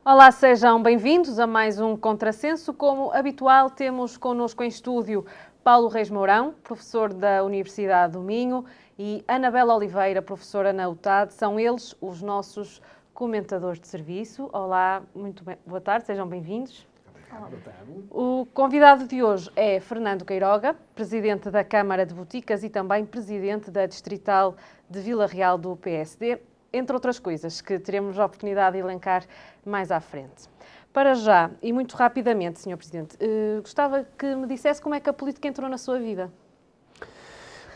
Olá, sejam bem-vindos a mais um Contrassenso. Como habitual, temos connosco em estúdio Paulo Reis Mourão, professor da Universidade do Minho, e Anabela Oliveira, professora na UTAD. São eles os nossos comentadores de serviço. Olá, muito bem, boa tarde, sejam bem-vindos. Boa tarde. O convidado de hoje é Fernando Queiroga, presidente da Câmara de Boticas e também presidente da Distrital de Vila Real do PSD, entre outras coisas que teremos a oportunidade de elencar mais à frente. Para já, e muito rapidamente, Sr. Presidente, gostava que me dissesse como é que a política entrou na sua vida.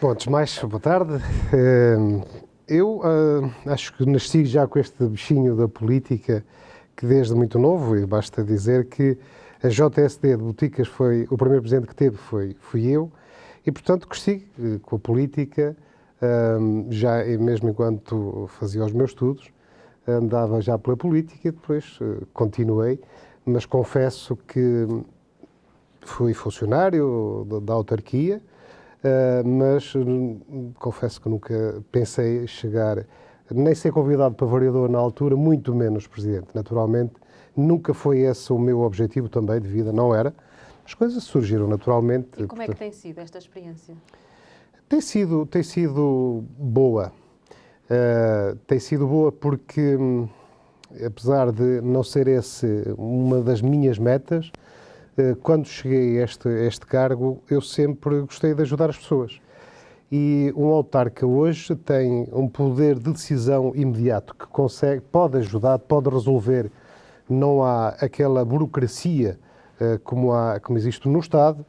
Bom, antes de mais, boa tarde. Eu acho que nasci já com este bichinho da política, que desde muito novo, e basta dizer que a JSD de Boticas foi, o primeiro presidente que teve fui eu, e portanto cresci com a política, já mesmo enquanto fazia os meus estudos, andava já pela política e depois continuei, mas confesso que fui funcionário da autarquia, mas confesso que nunca pensei chegar, nem ser convidado para vereador na altura, muito menos presidente. Naturalmente, nunca foi esse o meu objetivo também de vida, não era. As coisas surgiram naturalmente. E como é que tem sido esta experiência? Tem sido boa. Tem sido boa porque, apesar de não ser esse uma das minhas metas, quando cheguei a este cargo, eu sempre gostei de ajudar as pessoas. E um autarca hoje tem um poder de decisão imediato que pode ajudar, pode resolver. Não há aquela burocracia como existe no Estado.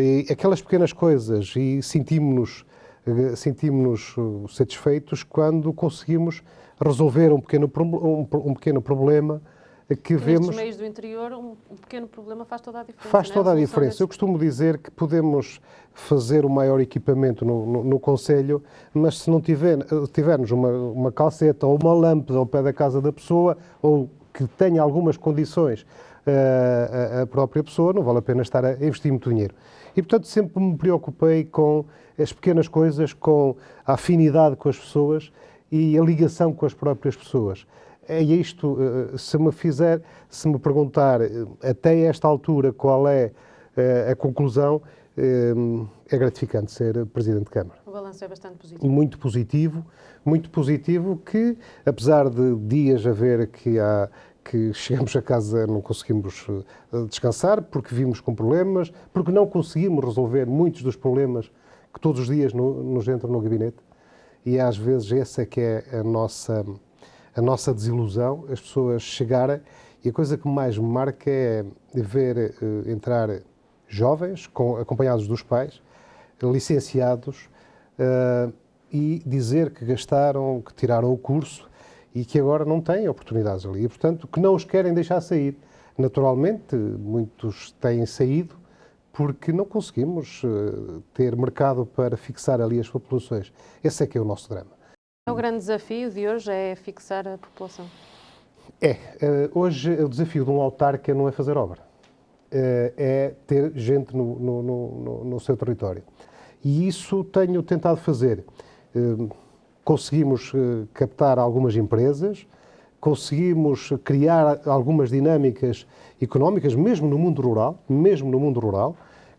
E aquelas pequenas coisas, e sentimos-nos satisfeitos quando conseguimos resolver um pequeno problema que vemos. Nestes meios do interior, um pequeno problema faz toda a diferença. Faz toda a diferença. Eu costumo dizer que podemos fazer o maior equipamento no concelho, mas se não tivermos uma calceta ou uma lâmpada ao pé da casa da pessoa, ou que tenha algumas condições a própria pessoa, não vale a pena estar a investir muito dinheiro. E, portanto, sempre me preocupei com as pequenas coisas, com a afinidade com as pessoas e a ligação com as próprias pessoas. É isto, se me perguntar até esta altura qual é a conclusão, é gratificante ser Presidente de Câmara. O balanço é bastante positivo. Muito positivo, que apesar de dias haver que chegamos a casa não conseguimos descansar, porque vimos com problemas, porque não conseguimos resolver muitos dos problemas que todos os dias nos entram no gabinete, e às vezes essa é que é a nossa desilusão, as pessoas chegarem, e a coisa que mais me marca é ver entrar jovens, acompanhados dos pais, licenciados, e dizer que gastaram, que tiraram o curso e que agora não têm oportunidades ali. E, portanto, que não os querem deixar sair. Naturalmente, muitos têm saído porque não conseguimos ter mercado para fixar ali as populações. Esse é que é o nosso drama. O grande desafio de hoje é fixar a população. Hoje o desafio de um autarca não é fazer obra, é ter gente no seu território. E isso tenho tentado fazer. Conseguimos captar algumas empresas, conseguimos criar algumas dinâmicas económicas, mesmo no mundo rural,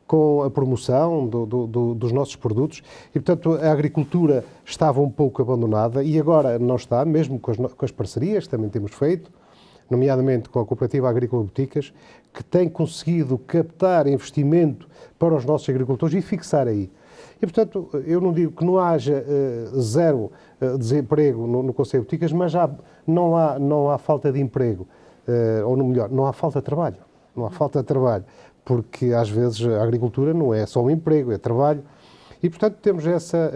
com a promoção dos nossos produtos, e, portanto, a agricultura estava um pouco abandonada e agora não está, mesmo com as parcerias que também temos feito, nomeadamente com a Cooperativa Agrícola Boticas, que tem conseguido captar investimento para os nossos agricultores e fixar aí. E, portanto, eu não digo que não haja zero desemprego no Concelho de Boticas, mas não há falta de emprego, ou melhor, não há falta de trabalho. Não há falta de trabalho, porque às vezes a agricultura não é só um emprego, é trabalho. E, portanto, temos essa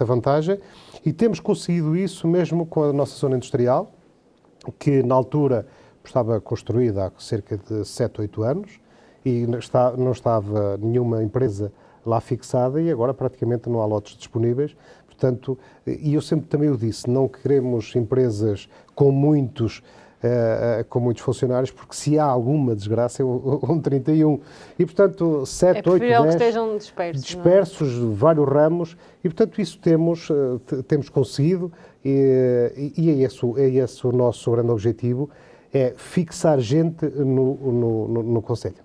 vantagem e temos conseguido isso mesmo com a nossa zona industrial, que na altura estava construída há cerca de 7, 8 anos e não estava nenhuma empresa lá fixada e agora praticamente não há lotes disponíveis. Portanto, e eu sempre também o disse, não queremos empresas com muitos com muitos funcionários, porque se há alguma desgraça é o 31. E, portanto, 7, 8, 10... que estejam dispersos de vários ramos, e, portanto, isso temos conseguido, e é esse o nosso grande objetivo, é fixar gente no Conselho.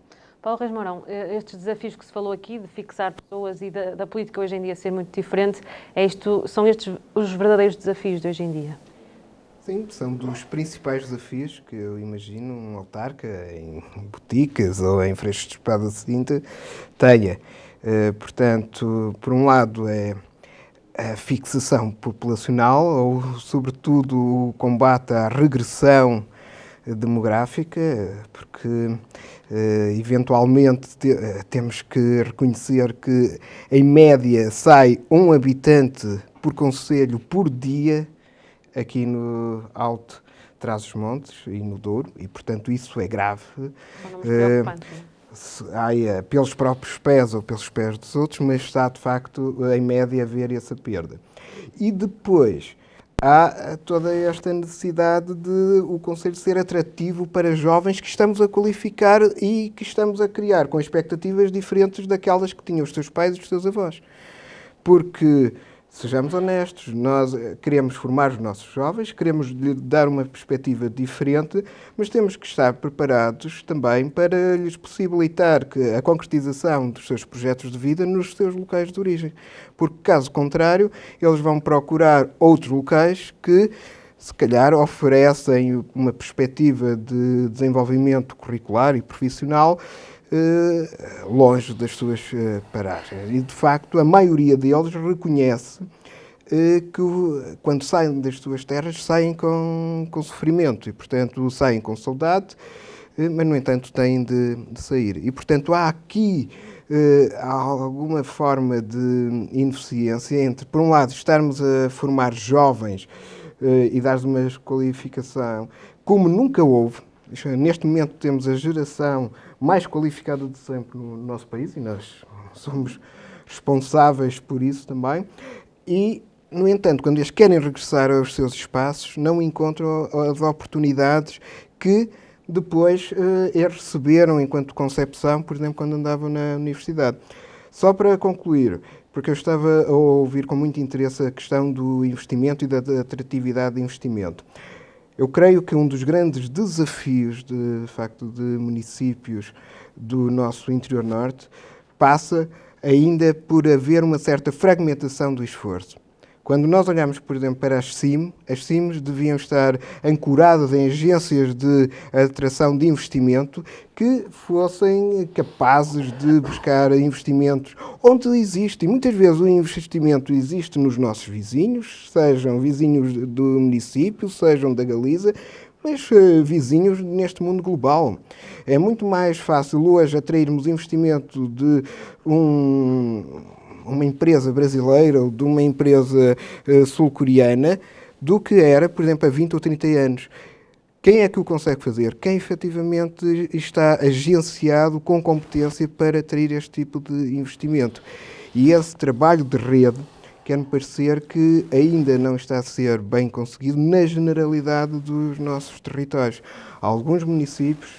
Paulo Reis Mourão, estes desafios que se falou aqui, de fixar pessoas e da política hoje em dia ser muito diferente, são estes os verdadeiros desafios de hoje em dia? Sim, são dos principais desafios que eu imagino um autarca em boticas ou em freixos de espada cinta tenha. Portanto, por um lado é a fixação populacional ou, sobretudo, o combate à regressão demográfica, porque eventualmente temos que reconhecer que, em média, sai um habitante por concelho por dia aqui no Alto Trás-os-Montes e no Douro, e, portanto, isso é grave. Pelos próprios pés ou pelos pés dos outros, mas está, de facto, em média, a haver essa perda. E depois há toda esta necessidade de o Conselho ser atrativo para jovens que estamos a qualificar e que estamos a criar com expectativas diferentes daquelas que tinham os seus pais e os seus avós. Porque, sejamos honestos, nós queremos formar os nossos jovens, queremos lhe dar uma perspectiva diferente, mas temos que estar preparados também para lhes possibilitar a concretização dos seus projetos de vida nos seus locais de origem. Porque, caso contrário, eles vão procurar outros locais que, se calhar, oferecem uma perspectiva de desenvolvimento curricular e profissional longe das suas paragens. E, de facto, a maioria deles reconhece que, quando saem das suas terras, saem com sofrimento e, portanto, saem com saudade, mas, no entanto, têm de sair. E, portanto, há aqui alguma forma de ineficiência entre, por um lado, estarmos a formar jovens e dar-lhes uma qualificação como nunca houve. Neste momento temos a geração mais qualificada de sempre no nosso país e nós somos responsáveis por isso também. E, no entanto, quando eles querem regressar aos seus espaços, não encontram as oportunidades que depois eles receberam enquanto concepção, por exemplo, quando andavam na universidade. Só para concluir, porque eu estava a ouvir com muito interesse a questão do investimento e da atratividade de investimento. Eu creio que um dos grandes desafios, de facto, de municípios do nosso interior norte passa ainda por haver uma certa fragmentação do esforço. Quando nós olhamos, por exemplo, para as CIMs deviam estar ancoradas em agências de atração de investimento que fossem capazes de buscar investimentos onde existe. E muitas vezes o investimento existe nos nossos vizinhos, sejam vizinhos do município, sejam da Galiza, mas vizinhos neste mundo global. É muito mais fácil hoje atrairmos investimento de uma empresa brasileira ou de uma empresa sul-coreana do que era, por exemplo, há 20 ou 30 anos. Quem é que o consegue fazer? Quem efetivamente está agenciado com competência para atrair este tipo de investimento. E esse trabalho de rede quer-me parecer que ainda não está a ser bem conseguido na generalidade dos nossos territórios. Alguns municípios,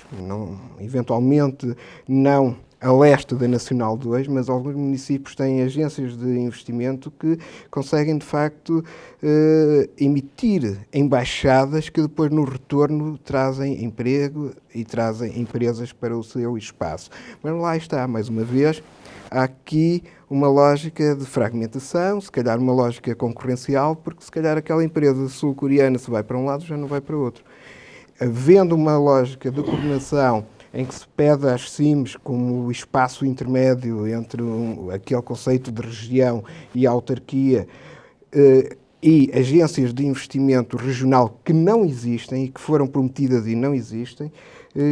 eventualmente não a leste da Nacional 2, mas alguns municípios têm agências de investimento que conseguem, de facto, emitir embaixadas que depois, no retorno, trazem emprego e trazem empresas para o seu espaço. Mas lá está, mais uma vez, há aqui uma lógica de fragmentação, se calhar uma lógica concorrencial, porque se calhar aquela empresa sul-coreana, se vai para um lado, já não vai para o outro. Havendo uma lógica de coordenação em que se pede às CIMs como o espaço intermédio entre aquele conceito de região e a autarquia e agências de investimento regional que não existem e que foram prometidas e não existem,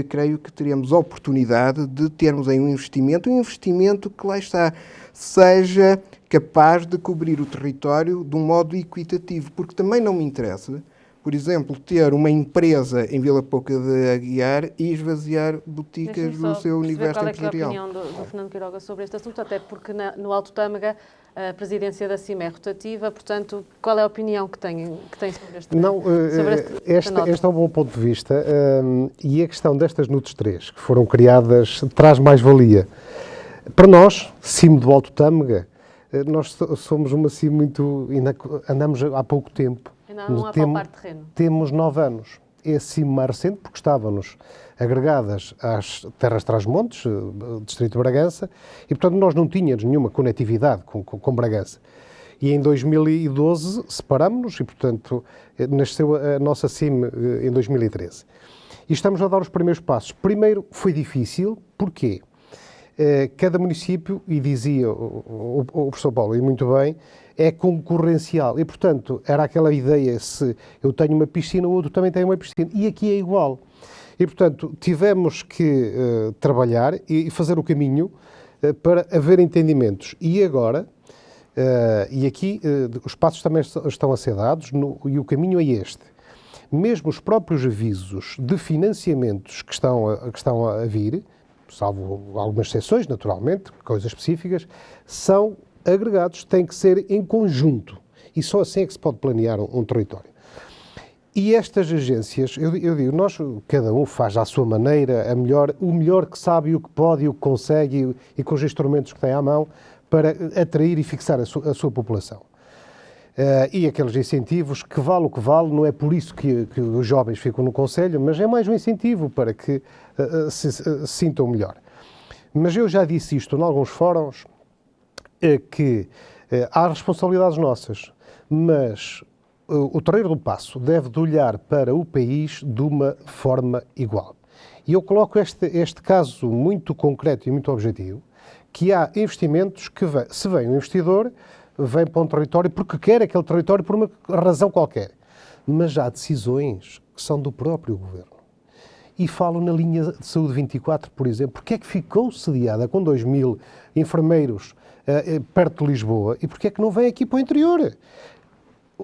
creio que teremos a oportunidade de termos um investimento que lá está, seja capaz de cobrir o território de um modo equitativo, porque também não me interessa, por exemplo, ter uma empresa em Vila Pouca de Aguiar e esvaziar boticas do seu universo empresarial. Qual é a opinião do Fernando Quiroga sobre este assunto? Até porque no Alto Tâmega a presidência da CIM é rotativa, portanto, qual é a opinião que tem sobre este este é um bom ponto de vista, e a questão destas NUTS 3, que foram criadas, traz mais-valia. Para nós, CIM do Alto Tâmega, nós somos uma CIM andamos há pouco tempo. Ainda não há palpar terreno. Temos 9 anos. É a CIM mais recente, porque estávamos agregadas às Terras Trás-Montes, Distrito de Bragança, e, portanto, nós não tínhamos nenhuma conectividade com Bragança. E em 2012 separámos-nos e, portanto, nasceu a nossa CIM em 2013. E estamos a dar os primeiros passos. Primeiro, foi difícil. Porquê? Cada município, e dizia o professor Paulo, e muito bem, é concorrencial. E, portanto, era aquela ideia, se eu tenho uma piscina, o outro também tem uma piscina. E aqui é igual. E, portanto, tivemos que trabalhar e fazer o caminho para haver entendimentos. E agora, e aqui os passos também estão a ser dados, e o caminho é este. Mesmo os próprios avisos de financiamentos que estão a vir, salvo algumas exceções, naturalmente, coisas específicas, são agregados, têm que ser em conjunto. E só assim é que se pode planear um território. E estas agências, eu digo, cada um faz à sua maneira o melhor que sabe, e o que pode, e o que consegue, e com os instrumentos que tem à mão, para atrair e fixar a sua população. E aqueles incentivos, que vale o que vale, não é por isso que os jovens ficam no Conselho, mas é mais um incentivo para que se sintam melhor. Mas eu já disse isto em alguns fóruns, que há responsabilidades nossas, mas o Terreiro do Paço deve de olhar para o país de uma forma igual. E eu coloco este caso muito concreto e muito objetivo, que há investimentos que, se vem um investidor, vem para um território porque quer aquele território por uma razão qualquer. Mas há decisões que são do próprio governo. E falo na linha de saúde 24, por exemplo. Porque é que ficou sediada com 2.000 enfermeiros perto de Lisboa e porque é que não vem aqui para o interior?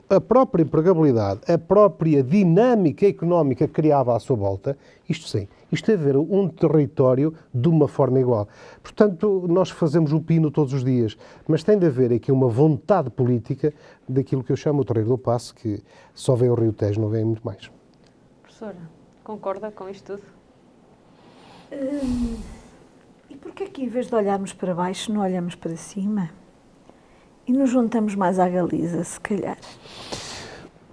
A própria empregabilidade, a própria dinâmica económica que criava à sua volta, isto é ver um território de uma forma igual. Portanto, nós fazemos o pino todos os dias, mas tem de haver aqui uma vontade política daquilo que eu chamo o Terreiro do Paço, que só vem o Rio Tejo, não vem muito mais. Professora, concorda com isto tudo? E porquê que, em vez de olharmos para baixo, não olhamos para cima? E nos juntamos mais à Galiza, se calhar.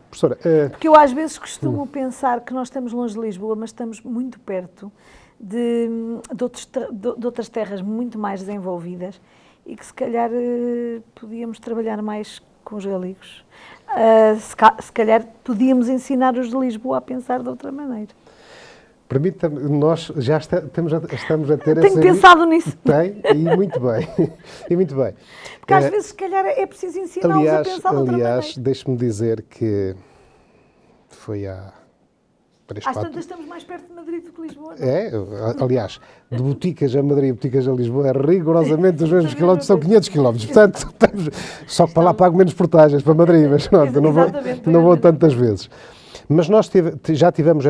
Professora, porque eu às vezes costumo pensar que nós estamos longe de Lisboa, mas estamos muito perto de outras terras muito mais desenvolvidas e que se calhar podíamos trabalhar mais com os galegos. Se calhar podíamos ensinar os de Lisboa a pensar de outra maneira. Permita-me, nós já estamos a ter Tenho pensado nisso. Tem, e muito bem. E muito bem. Porque às vezes, se calhar, é preciso ensiná-los a pensar de outra maneira. Aliás, deixe-me dizer que foi há 3, 4... Às tantas estamos mais perto de Madrid do que Lisboa, não? É, aliás, de Boticas a Madrid e Boticas a Lisboa é rigorosamente os mesmos quilómetros, são 500 quilómetros. Portanto, só que para lá pago menos portagens para Madrid, mas não vou tantas vezes. Mas nós já tivemos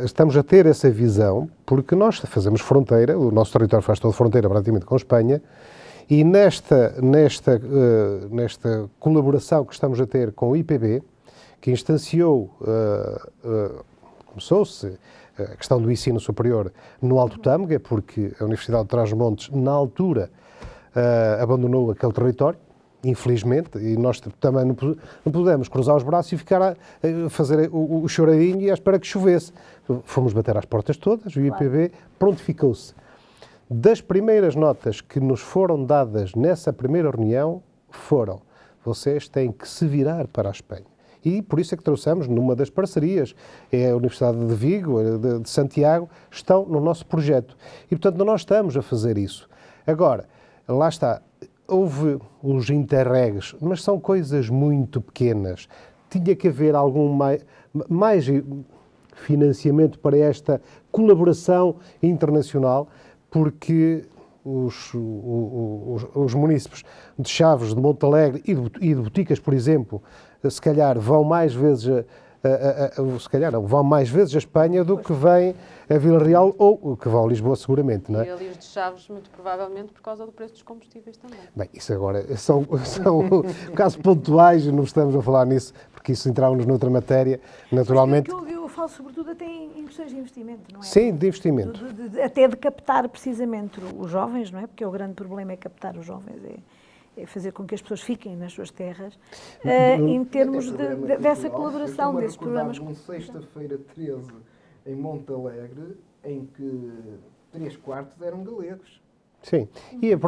estamos a ter essa visão, porque nós fazemos fronteira, o nosso território faz toda fronteira praticamente com a Espanha, e nesta colaboração que estamos a ter com o IPB, que instanciou, começou-se a questão do ensino superior no Alto Tâmega, porque a Universidade de Trás-os-Montes, na altura, abandonou aquele território, infelizmente, e nós também não pudemos cruzar os braços e ficar a fazer o choradinho e à espera que chovesse. Fomos bater às portas todas, o IPB prontificou-se. Das primeiras notas que nos foram dadas nessa primeira reunião foram: vocês têm que se virar para a Espanha. E por isso é que trouxemos, numa das parcerias, a Universidade de Vigo, de Santiago, estão no nosso projeto. E, portanto, nós estamos a fazer isso. Agora, lá está. Houve os interregs, mas são coisas muito pequenas. Tinha que haver algum mais financiamento para esta colaboração internacional, porque os munícipes de Chaves, de Montalegre e de Boticas, por exemplo, se calhar vão mais vezes se calhar não, vão mais vezes a Espanha do que vêm a Vila Real ou que vão a Lisboa seguramente, não é? E ali os de Chaves, muito provavelmente por causa do preço dos combustíveis também. Bem, isso agora são casos pontuais, não estamos a falar nisso, porque isso entrávamos noutra matéria, naturalmente. Eu falo sobretudo até em questões de investimento, não é? Sim, de investimento. Até de captar precisamente os jovens, não é? Porque o grande problema é captar os jovens, é fazer com que as pessoas fiquem nas suas terras, em termos dessa colaboração, desses programas. Eu sexta-feira 13 em Monte Alegre, em que 3/4 eram galegos. Sim, e a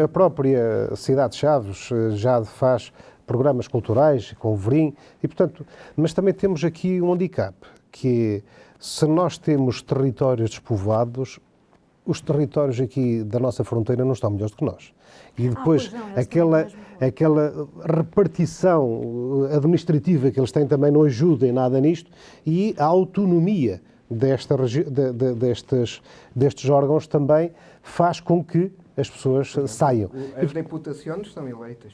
própria cidade de Chaves já faz programas culturais com o Verim, e portanto, mas também temos aqui um handicap, que é, se nós temos territórios despovoados, os territórios aqui da nossa fronteira não estão melhores do que nós. E depois, aquela repartição administrativa que eles têm também não ajuda em nada nisto, e a autonomia destes órgãos também faz com que as pessoas saiam. As deputações são eleitas.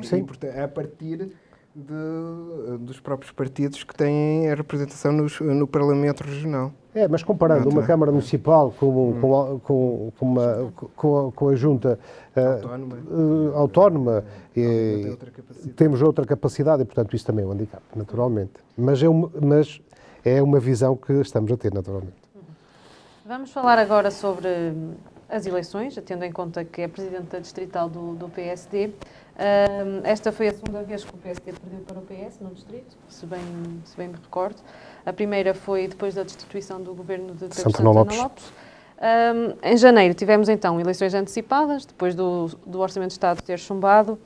Sim. A partir dos próprios partidos que têm a representação no Parlamento Regional. Mas comparando uma Câmara Municipal com a Junta autónoma temos outra capacidade e, portanto, isso também é um handicap, naturalmente. Mas é uma visão que estamos a ter, naturalmente. Vamos falar agora sobre as eleições, tendo em conta que é Presidente da Distrital do PSD. Esta foi a segunda vez que o PSD perdeu para o PS no Distrito, se bem me recordo. A primeira foi depois da destituição do governo de Pedro Santana Lopes. Em janeiro tivemos então eleições antecipadas, depois do Orçamento de Estado ter chumbado.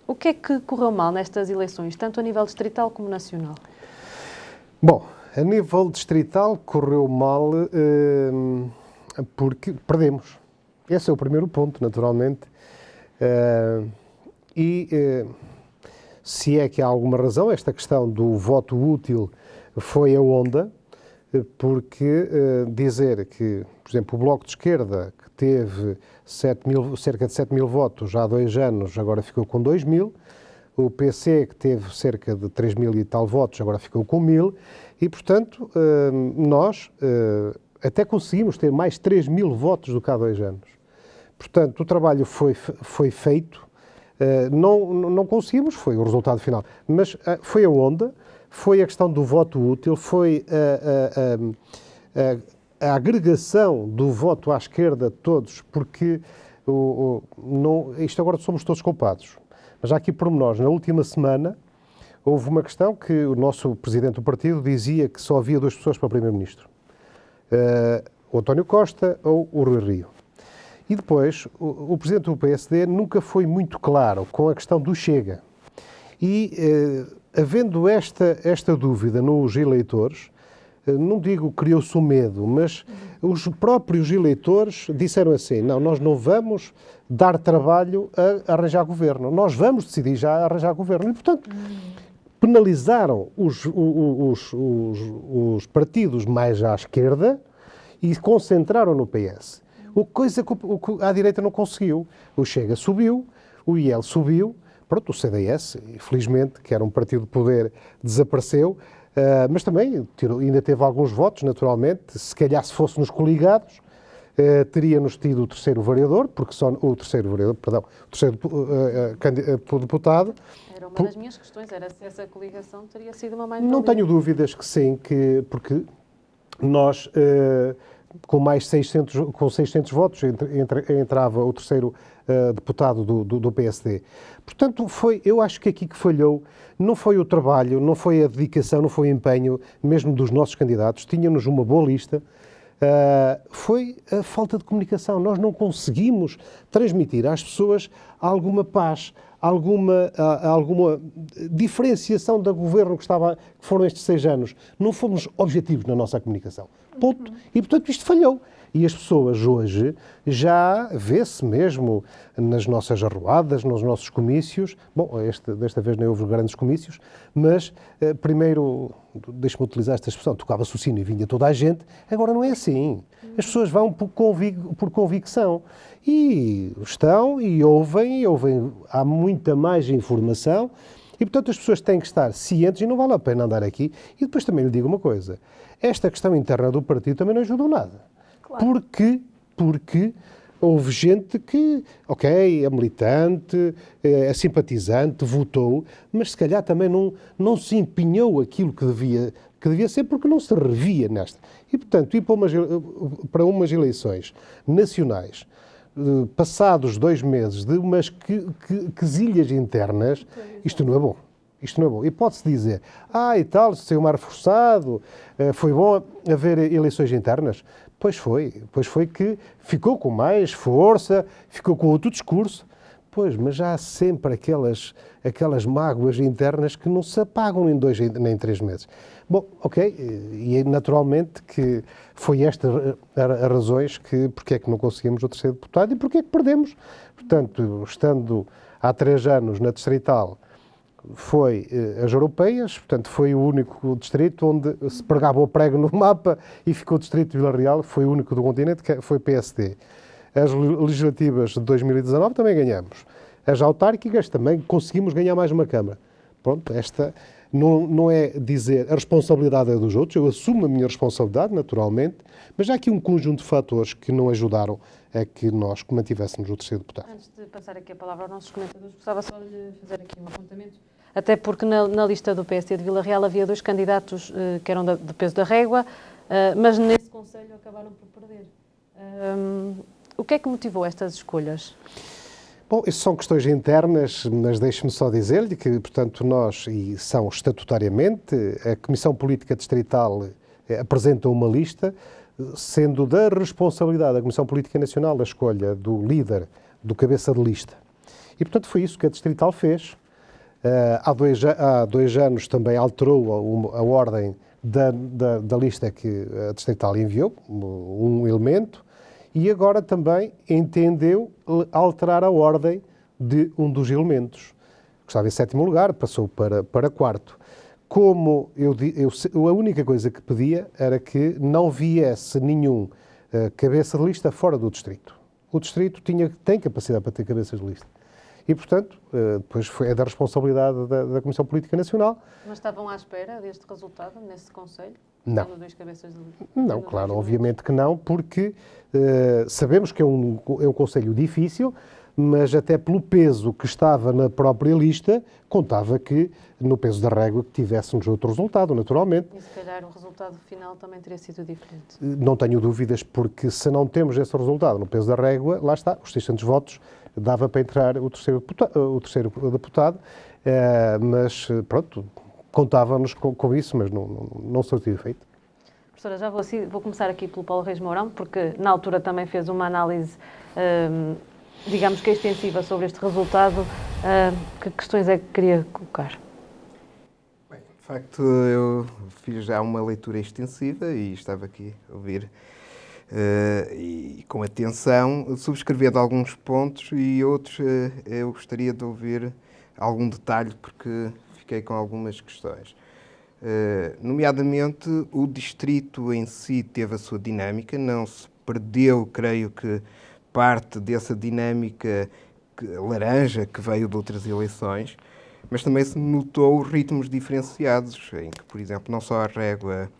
O que é que correu mal nestas eleições, tanto a nível distrital como nacional? Bom, a nível distrital correu mal porque perdemos. Esse é o primeiro ponto, naturalmente. Se é que há alguma razão, esta questão do voto útil foi a onda, porque dizer que, por exemplo, o Bloco de Esquerda, que teve cerca de 7 mil votos há 2 anos, agora ficou com 2 mil, o PC, que teve cerca de 3 mil e tal votos, agora ficou com 1000, e, portanto, nós até conseguimos ter mais 3 mil votos do que há 2 anos. Portanto, o trabalho foi feito, não conseguimos, foi o resultado final, mas foi a onda, foi a questão do voto útil, foi a agregação do voto à esquerda de todos, porque isto agora somos todos culpados. Mas há aqui pormenores. Na última semana houve uma questão que o nosso presidente do partido dizia que só havia 2 pessoas para o primeiro-ministro. O António Costa ou o Rui Rio. E depois, o presidente do PSD nunca foi muito claro com a questão do Chega. E, havendo esta dúvida nos eleitores, não digo criou-se um medo, mas os próprios eleitores disseram assim, não, nós não vamos dar trabalho a arranjar governo, nós vamos decidir já arranjar governo. E, portanto, penalizaram os partidos mais à esquerda e concentraram no PS. Coisa que a direita não conseguiu. O Chega subiu, o IEL subiu, pronto, o CDS, infelizmente, que era um partido de poder, desapareceu, mas também ainda teve alguns votos, naturalmente. Se calhar, se fôssemos coligados, teríamos tido o terceiro vereador, porque só o terceiro deputado. Era uma das minhas questões, era se essa coligação teria sido uma mais-valia. Não tenho dúvidas que sim, porque nós, com 600 votos, entrava o terceiro deputado do PSD. Portanto, eu acho que aqui que falhou não foi o trabalho, não foi a dedicação, não foi o empenho, mesmo dos nossos candidatos. Tínhamos uma boa lista. Foi a falta de comunicação. Nós não conseguimos transmitir às pessoas alguma paz, alguma diferenciação do governo que foram estes 6 anos. Não fomos objetivos na nossa comunicação. Ponto. E, portanto, isto falhou. E as pessoas hoje já vê-se mesmo nas nossas arruadas, nos nossos comícios. Bom, desta vez nem houve grandes comícios, mas primeiro, deixe-me utilizar esta expressão, tocava-se o sino e vinha toda a gente. Agora não é assim. As pessoas vão por convicção. E estão e ouvem, há muita mais informação E, portanto, as pessoas têm que estar cientes e não vale a pena andar aqui. E depois também lhe digo uma coisa. Esta questão interna do partido também não ajudou nada. Claro. Porque houve gente que, ok, é militante, é simpatizante, votou, mas se calhar também não se empenhou aquilo que devia ser, porque não se revia nesta. E, portanto, ir para umas eleições nacionais, passados 2 meses de umas quesilhas internas, isto não é bom. Isto não é bom. E pode-se dizer, e tal, se saiu mais reforçado, foi bom haver eleições internas. Pois foi que ficou com mais força, ficou com outro discurso. Pois, mas há sempre aquelas mágoas internas que não se apagam em 2 nem 3 meses. Bom, ok, e naturalmente que foi estas as razões porque é que não conseguimos o 3º deputado e porque é que perdemos. Portanto, estando há 3 anos na Distrital, foi as europeias, portanto foi o único distrito onde se pregava o prego no mapa e ficou o distrito de Vila Real, foi o único do continente, que foi PSD. As legislativas de 2019 também ganhamos. As autárquicas também conseguimos ganhar mais uma Câmara. Pronto, esta não é dizer a responsabilidade é dos outros, eu assumo a minha responsabilidade, naturalmente, mas há aqui um conjunto de fatores que não ajudaram a que nós mantivéssemos o 3º deputado. Antes de passar aqui a palavra aos nossos comentadores, gostava só de lhe fazer aqui um apontamento. Até porque na lista do PSD de Vila Real havia 2 candidatos que eram de peso da régua, mas nesse conselho acabaram por perder. O que é que motivou estas escolhas? Bom, isso são questões internas, mas deixe-me só dizer-lhe que, portanto, nós, e são estatutariamente, a Comissão Política Distrital apresenta uma lista, sendo da responsabilidade da Comissão Política Nacional a escolha do líder, do cabeça de lista. E, portanto, foi isso que a Distrital fez. Há 2 anos também alterou a ordem da lista que a Distrital enviou, um elemento, e agora também entendeu alterar a ordem de um dos elementos. Estava em 7º lugar, passou para 4º. Como a única coisa que pedia era que não viesse nenhum cabeça de lista fora do distrito. O distrito tem capacidade para ter cabeças de lista. E, portanto, depois é da responsabilidade da Comissão Política Nacional. Mas estavam à espera deste resultado, nesse Conselho? Não. Tendo 2 cabeças de lista? Não, claro, obviamente que não, porque sabemos que é um Conselho difícil, mas até pelo peso que estava na própria lista, contava que, no peso da régua, que tivéssemos outro resultado, naturalmente. E se calhar o resultado final também teria sido diferente? Não tenho dúvidas, porque se não temos esse resultado no peso da régua, lá está, os 600 votos, dava para entrar o terceiro deputado, mas pronto, contávamos com isso, mas não surtiu efeito. Professora, já vou começar aqui pelo Paulo Reis Mourão, porque na altura também fez uma análise, digamos que extensiva sobre este resultado. Que questões é que queria colocar? Bem, de facto, eu fiz já uma leitura extensiva e estava aqui a ouvir e com atenção, subscrevendo alguns pontos e outros eu gostaria de ouvir algum detalhe porque fiquei com algumas questões. Nomeadamente, o distrito em si teve a sua dinâmica, não se perdeu, creio que, parte dessa dinâmica laranja que veio de outras eleições, mas também se notou ritmos diferenciados, em que, por exemplo, não só a régua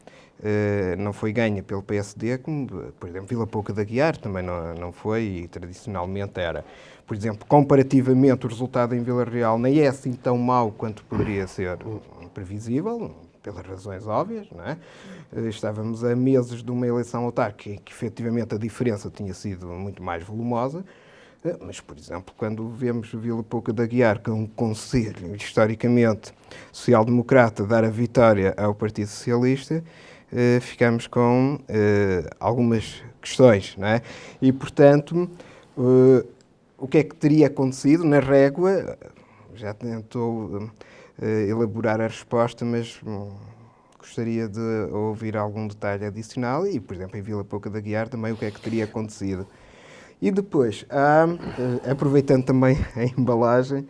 não foi ganha pelo PSD, como, por exemplo, Vila Pouca de Aguiar também não foi, e tradicionalmente era. Por exemplo, comparativamente, o resultado em Vila Real nem é assim tão mau quanto poderia ser previsível, pelas razões óbvias, não é? Estávamos a meses de uma eleição autárquica em que, efetivamente, a diferença tinha sido muito mais volumosa, mas, por exemplo, quando vemos Vila Pouca de Aguiar, que é um conselho historicamente social-democrata, dar a vitória ao Partido Socialista, ficamos com algumas questões, não é? E, portanto, o que é que teria acontecido na régua? Já tentou elaborar a resposta, mas gostaria de ouvir algum detalhe adicional e, por exemplo, em Vila Pouca de Aguiar também o que é que teria acontecido. E depois, aproveitando também a embalagem,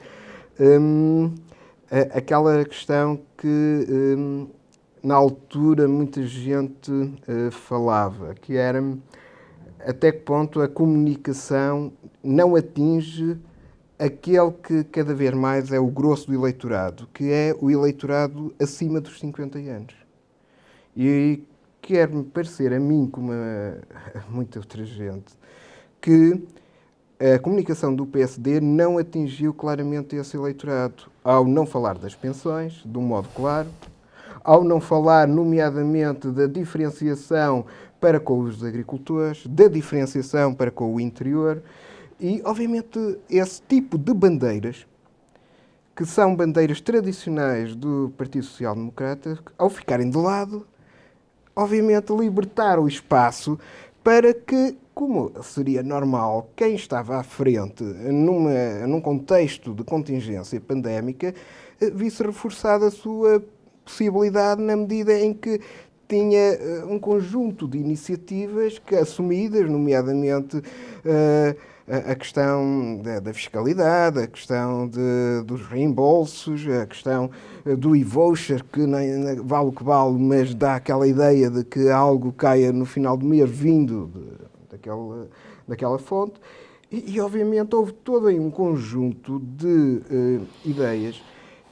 aquela questão que na altura muita gente falava, que era até que ponto a comunicação não atinge aquele que cada vez mais é o grosso do eleitorado, que é o eleitorado acima dos 50 anos. E quer-me parecer a mim, como a muita outra gente, que a comunicação do PSD não atingiu claramente esse eleitorado, ao não falar das pensões, de um modo claro, ao não falar, nomeadamente, da diferenciação para com os agricultores, da diferenciação para com o interior e, obviamente, esse tipo de bandeiras, que são bandeiras tradicionais do Partido Social Democrata, ao ficarem de lado, obviamente, libertaram o espaço para que, como seria normal, quem estava à frente num contexto de contingência pandémica, visse reforçada a sua possibilidade na medida em que tinha um conjunto de iniciativas que, assumidas, nomeadamente a questão da fiscalidade, a questão dos reembolsos, a questão do e-voucher, que nem vale o que vale, mas dá aquela ideia de que algo caia no final do mês vindo daquela fonte. E, obviamente, houve todo um conjunto de ideias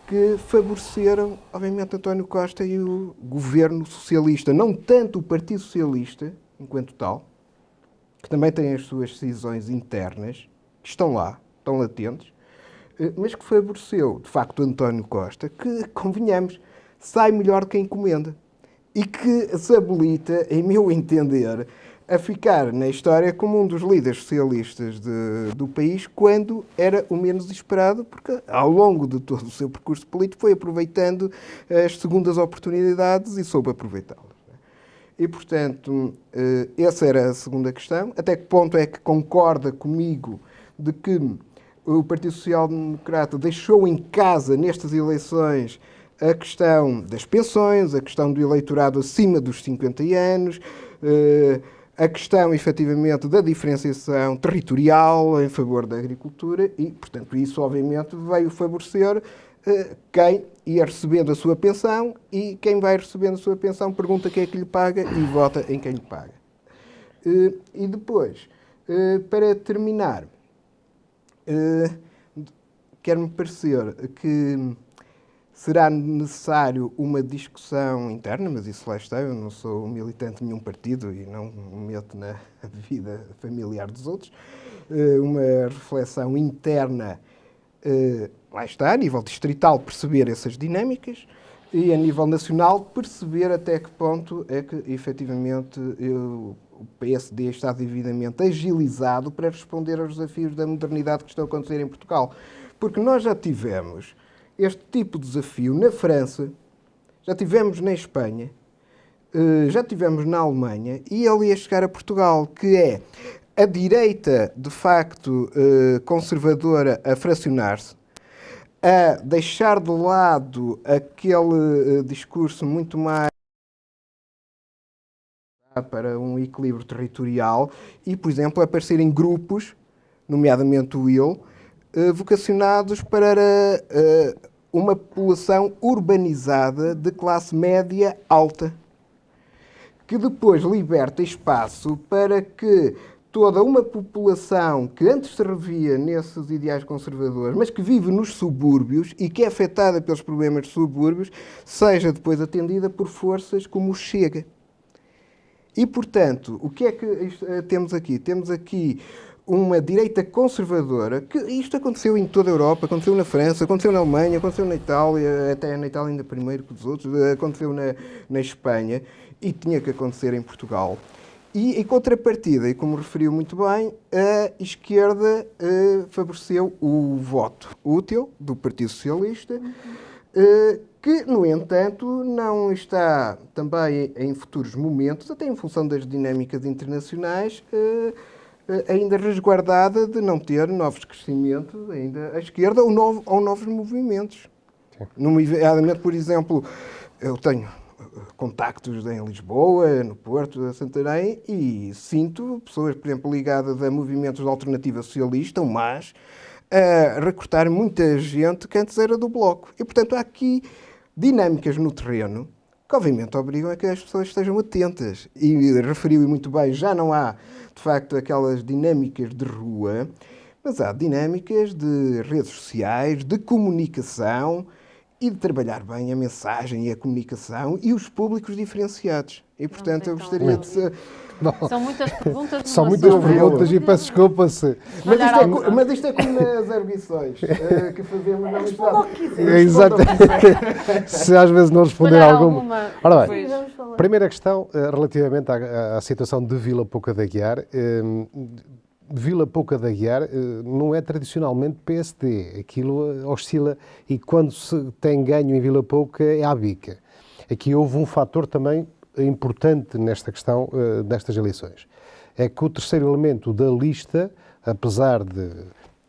que favoreceram, obviamente, António Costa e o governo socialista. Não tanto o Partido Socialista, enquanto tal, que também tem as suas decisões internas, que estão lá, estão latentes, mas que favoreceu, de facto, António Costa, que, convenhamos, sai melhor do que a encomenda. E que se habilita, em meu entender, a ficar na história como um dos líderes socialistas do país, quando era o menos esperado, porque ao longo de todo o seu percurso político foi aproveitando as segundas oportunidades e soube aproveitá-las. E, portanto, essa era a segunda questão. Até que ponto é que concorda comigo de que o Partido Social Democrata deixou em casa, nestas eleições, a questão das pensões, a questão do eleitorado acima dos 50 anos, a questão, efetivamente, da diferenciação territorial em favor da agricultura e, portanto, isso, obviamente, veio favorecer quem ia recebendo a sua pensão e quem vai recebendo a sua pensão pergunta quem é que lhe paga e vota em quem lhe paga. E depois, para terminar, quer-me parecer que será necessário uma discussão interna, mas isso lá está, eu não sou militante de nenhum partido e não me meto na vida familiar dos outros, uma reflexão interna, lá está, a nível distrital, perceber essas dinâmicas e a nível nacional perceber até que ponto é que, efetivamente, o PSD está devidamente agilizado para responder aos desafios da modernidade que estão a acontecer em Portugal. Porque nós já tivemos este tipo de desafio na França, já tivemos na Espanha, já tivemos na Alemanha e ele ia chegar a Portugal, que é a direita, de facto, conservadora a fracionar-se, a deixar de lado aquele discurso muito mais para um equilíbrio territorial e, por exemplo, aparecer em grupos, nomeadamente o IL, vocacionados para uma população urbanizada de classe média alta, que depois liberta espaço para que toda uma população que antes se revia nesses ideais conservadores, mas que vive nos subúrbios e que é afetada pelos problemas dos subúrbios, seja depois atendida por forças como o Chega. E, portanto, o que é que temos aqui? Temos aqui uma direita conservadora, que isto aconteceu em toda a Europa, aconteceu na França, aconteceu na Alemanha, aconteceu na Itália, até na Itália ainda primeiro que os outros, aconteceu na Espanha e tinha que acontecer em Portugal. E, em contrapartida, e como referiu muito bem, a esquerda favoreceu o voto útil do Partido Socialista, que, no entanto, não está também em futuros momentos, até em função das dinâmicas internacionais, ainda resguardada de não ter novos crescimentos ainda à esquerda ou novos movimentos. Nomeadamente, por exemplo, eu tenho contactos em Lisboa, no Porto, a Santarém, e sinto pessoas, por exemplo, ligadas a movimentos de alternativa socialista, mas a recrutar muita gente que antes era do Bloco. E, portanto, há aqui dinâmicas no terreno que, obviamente, obrigam a que as pessoas estejam atentas. E referiu muito bem, já não há, de facto, aquelas dinâmicas de rua, mas há dinâmicas de redes sociais, de comunicação e de trabalhar bem a mensagem e a comunicação e os públicos diferenciados. E, portanto, eu gostaria de ser... São muitas perguntas São numa muitas só. perguntas e peço desculpa se... Mas isto é como nas arguições que fazemos na Responda ao universidade. que quiser. Exato. Se às vezes não responder Olhar alguma... Ora bem, Pois. Vamos falar. primeira questão, relativamente à situação de Vila Pouca da Guiar. Vila Pouca da Guiar não é tradicionalmente PSD. Aquilo oscila e quando se tem ganho em Vila Pouca é à bica. Aqui houve um fator também importante nesta questão destas eleições. É que o terceiro elemento da lista, apesar de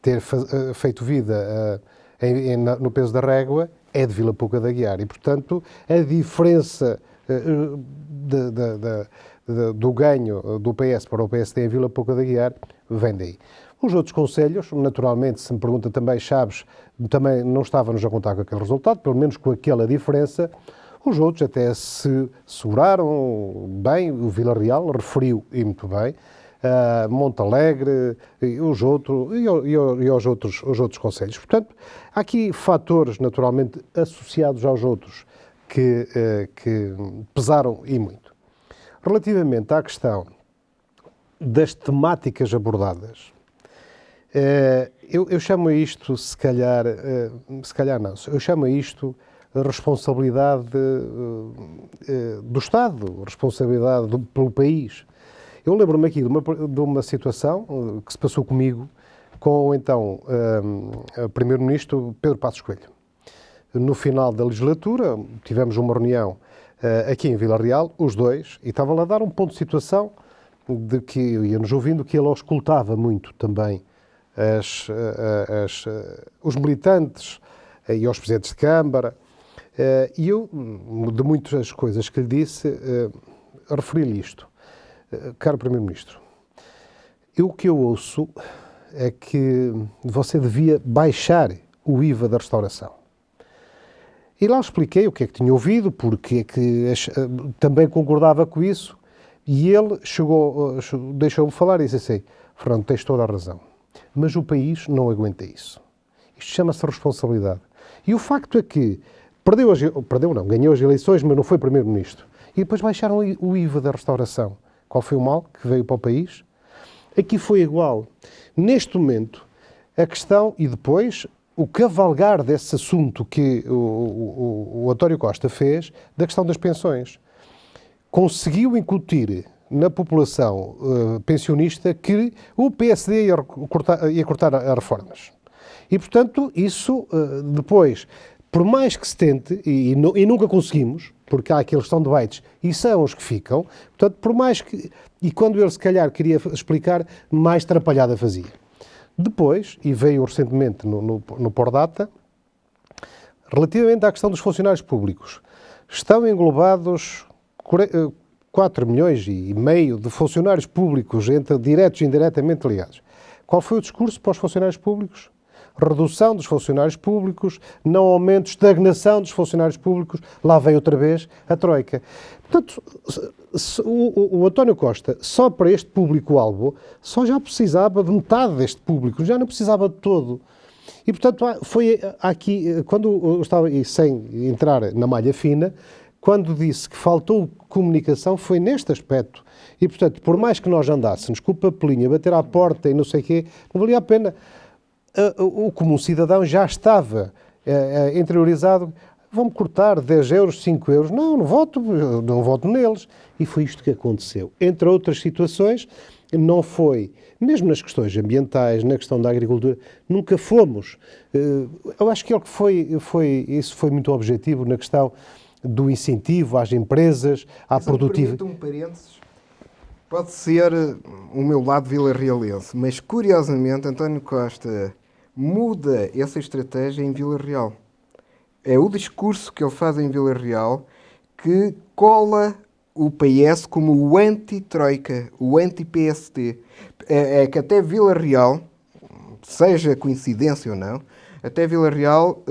ter feito vida no peso da régua, é de Vila Pouca da Guiar. E, portanto, a diferença do ganho do PS para o PSD em Vila Pouca da Guiar vem daí. Os outros concelhos, naturalmente, se me pergunta também, Chaves, também não estávamos a contar com aquele resultado, pelo menos com aquela diferença. Os outros até se seguraram bem, o Vila Real referiu e muito bem, Montalegre e os outros concelhos. Portanto, há aqui fatores naturalmente associados aos outros que pesaram e muito. Relativamente à questão das temáticas abordadas, eu chamo isto, se calhar não, eu chamo isto responsabilidade do Estado, responsabilidade pelo país. Eu lembro-me aqui de uma situação que se passou comigo com, então, o Primeiro-Ministro Pedro Passos Coelho. No final da legislatura, tivemos uma reunião aqui em Vila Real, os dois, e estava lá a dar um ponto de situação de que ia-nos ouvindo que ele auscultava muito também os militantes e os presidentes de Câmara. E eu, de muitas coisas que lhe disse, referi-lhe isto. Caro Primeiro-Ministro, o que eu ouço é que você devia baixar o IVA da restauração. E lá expliquei o que é que tinha ouvido, porque é que também concordava com isso, e ele deixou-me falar e disse assim: Fernando, tens toda a razão, mas o país não aguenta isso. Isto chama-se responsabilidade. E o facto é que ganhou as eleições, mas não foi Primeiro-Ministro. E depois baixaram o IVA da restauração. Qual foi o mal que veio para o país? Aqui foi igual. Neste momento, a questão, e depois, o cavalgar desse assunto que o António Costa fez, da questão das pensões. Conseguiu incutir na população pensionista que o PSD ia cortar as reformas. E, portanto, isso depois, por mais que se tente, e nunca conseguimos, porque há aqueles que são debates e são os que ficam, portanto, por mais que... E quando ele, se calhar, queria explicar, mais atrapalhada fazia. Depois, e veio recentemente no Pordata, relativamente à questão dos funcionários públicos, estão englobados 4 milhões e meio de funcionários públicos, entre diretos e indiretamente ligados. Qual foi o discurso para os funcionários públicos? Redução dos funcionários públicos, não aumento, estagnação dos funcionários públicos, lá vem outra vez a Troika. Portanto, o António Costa, só para este público-alvo, só já precisava de metade deste público, já não precisava de todo. E, portanto, foi aqui, quando eu estava, e sem entrar na malha fina, quando disse que faltou comunicação, foi neste aspecto. E, portanto, por mais que nós andássemos com o papelinho a bater à porta e não sei o quê, não valia a pena. O comum cidadão já estava interiorizado, vão-me cortar 10 euros, 5 euros, não voto neles. E foi isto que aconteceu. Entre outras situações, não foi, mesmo nas questões ambientais, na questão da agricultura, nunca fomos. Eu acho que isso foi muito objetivo na questão do incentivo às empresas, à produtividade. Um parênteses. Pode ser o meu lado vilarrealense, mas curiosamente António Costa muda essa estratégia em Vila Real. É o discurso que ele faz em Vila Real que cola o PS como o anti-Troika, o anti-PSD. É que até Vila Real, seja coincidência ou não, até Vila Real,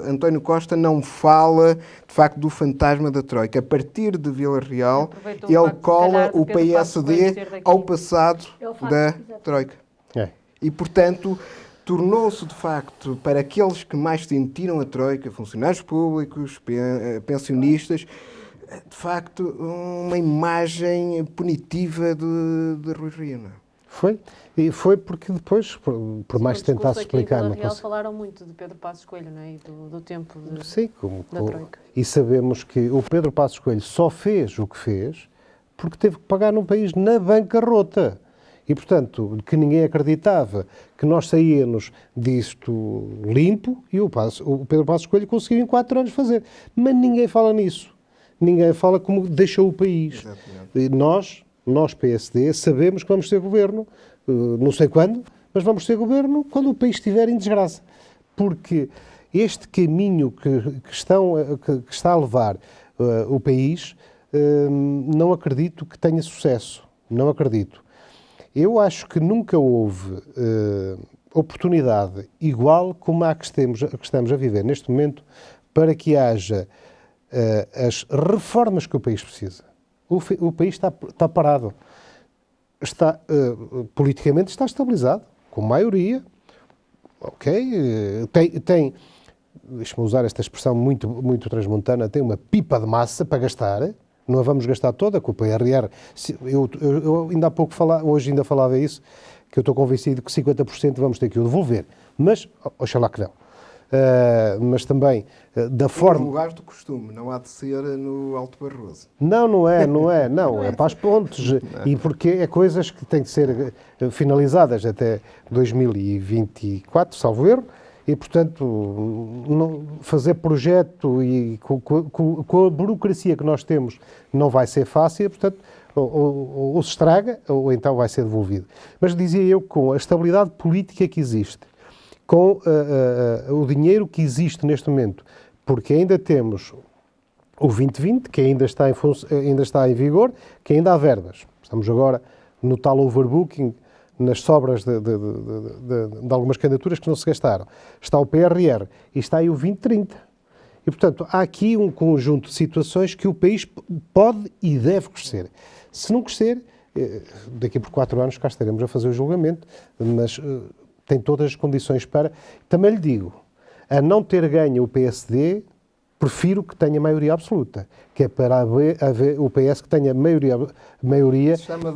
António Costa não fala, de facto, do fantasma da Troika. A partir de Vila Real, ele cola o PSD ao passado da Troika. E, portanto, tornou-se, de facto, para aqueles que mais sentiram a Troika, funcionários públicos, pensionistas, de facto, uma imagem punitiva de Rui Rio. Não é? Foi. E foi porque depois, por mais que tentasse explicar... No Real falaram muito de Pedro Passos Coelho, não é? E do tempo Sim, da Troika. E sabemos que o Pedro Passos Coelho só fez o que fez porque teve que pagar num país na bancarrota. E, portanto, que ninguém acreditava que nós saíamos disto limpo e o Pedro Passos Coelho conseguiu em 4 anos fazer. Mas ninguém fala nisso. Ninguém fala como deixou o país. E nós, PSD, sabemos que vamos ser governo, não sei quando, mas vamos ser governo quando o país estiver em desgraça. Porque este caminho que está a levar o país, não acredito que tenha sucesso. Não acredito. Eu acho que nunca houve oportunidade igual como a que estamos a viver neste momento para que haja as reformas que o país precisa. O país está parado. Politicamente está estabilizado, com maioria. Ok? Deixa-me usar esta expressão muito, muito transmontana, tem uma pipa de massa para gastar. Não a vamos gastar toda com o PRR. Eu ainda há pouco hoje ainda falava isso, que eu estou convencido que 50% vamos ter que o devolver. Mas, oxalá que não. Mas também, da forma... No lugar do costume, não há de ser no Alto Barroso. Não é para as pontes. E porque é coisas que têm de ser finalizadas até 2024, salvo erro. E, portanto, fazer projeto e com a burocracia que nós temos não vai ser fácil, portanto, ou se estraga ou então vai ser devolvido. Mas dizia eu, com a estabilidade política que existe, com o dinheiro que existe neste momento, porque ainda temos o 2020, que ainda está em vigor, que ainda há verbas. Estamos agora no tal overbooking, nas sobras de algumas candidaturas que não se gastaram. Está o PRR e está aí o 2030. E, portanto, há aqui um conjunto de situações que o país pode e deve crescer. Se não crescer, daqui por 4 anos cá estaremos a fazer o julgamento, mas tem todas as condições para... Também lhe digo, a não ter ganho o PSD, prefiro que tenha maioria absoluta, que é para haver o PS que tenha maioria... Chama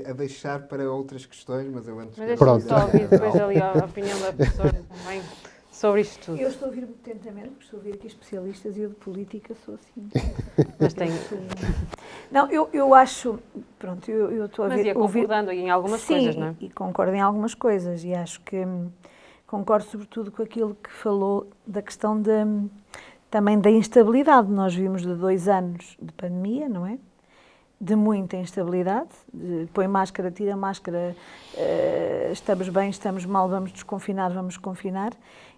a deixar para outras questões, mas eu antes... Mas deixa-me só ouvir depois ali a opinião da professora também sobre isto tudo. Eu estou a ouvir muito atentamente, porque estou a ouvir aqui especialistas e eu de política sou assim. Mas tem... Não, eu acho... Pronto, eu estou a ver... Mas ia concordando em algumas coisas, não é? Sim, e concordo em algumas coisas e acho que concordo sobretudo com aquilo que falou da questão também da instabilidade. Nós vimos de 2 anos de pandemia, não é? De muita instabilidade, põe máscara, tira máscara, estamos bem, estamos mal, vamos desconfinar, vamos confinar,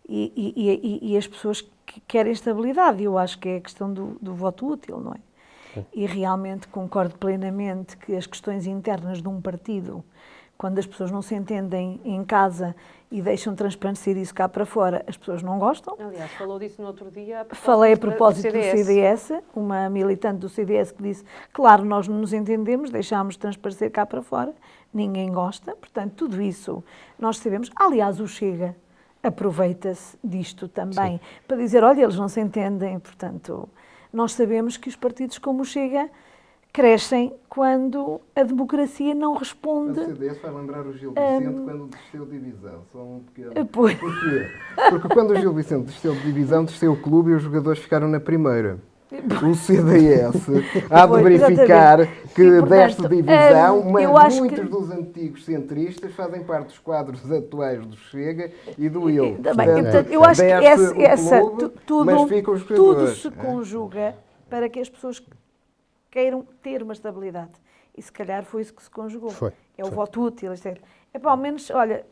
e as pessoas que querem estabilidade. Eu acho que é a questão do voto útil, não é? Sim. E realmente concordo plenamente que as questões internas de um partido, quando as pessoas não se entendem em casa e deixam transparecer isso cá para fora, as pessoas não gostam. Aliás, falou disso no outro dia. Falei a propósito do CDS, uma militante do CDS que disse, claro, nós não nos entendemos, deixámos de transparecer cá para fora, ninguém gosta, portanto, tudo isso nós sabemos. Aliás, o Chega aproveita-se disto também, sim, para dizer, olha, eles não se entendem, portanto, nós sabemos que os partidos como o Chega crescem quando a democracia não responde. O CDS vai lembrar o Gil Vicente quando desceu de divisão. Só um pequeno... Pois. Porquê? Porque quando o Gil Vicente desceu de divisão, desceu o clube e os jogadores ficaram na primeira. O CDS há de verificar que, e, portanto, desta divisão, mas muitos dos antigos centristas fazem parte dos quadros atuais do Chega e do IL. Portanto, eu acho que tudo se conjuga para que as pessoas queiram ter uma estabilidade. E se calhar foi isso que se conjugou. É o voto útil. É para ao menos, olha,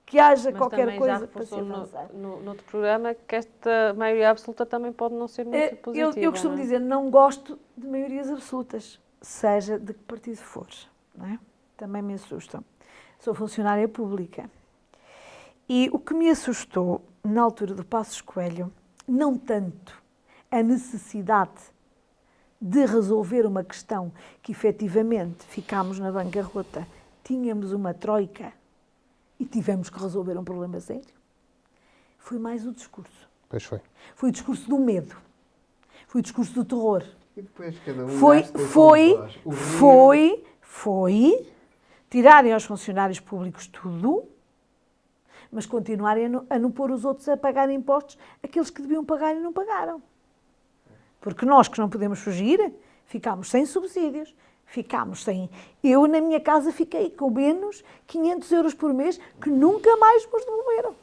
que haja mas qualquer coisa já para se avançar. No outro programa que esta maioria absoluta também pode não ser muito positiva. Eu costumo dizer, não gosto de maiorias absolutas, seja de que partido for. Não é? Também me assustam. Sou funcionária pública. E o que me assustou na altura do Passos Coelho, não tanto a necessidade de resolver uma questão que efetivamente ficámos na bancarrota, tínhamos uma troika e tivemos que resolver um problema sério, foi mais o discurso. Pois foi. Foi o discurso do medo. Foi o discurso do terror. E depois cada um Foi tirarem aos funcionários públicos tudo, mas continuarem a não pôr os outros a pagar impostos, aqueles que deviam pagar e não pagaram. Porque nós que não podemos fugir, ficámos sem subsídios, ficámos sem... Eu, na minha casa, fiquei com menos 500 euros por mês que nunca mais nos devolveram.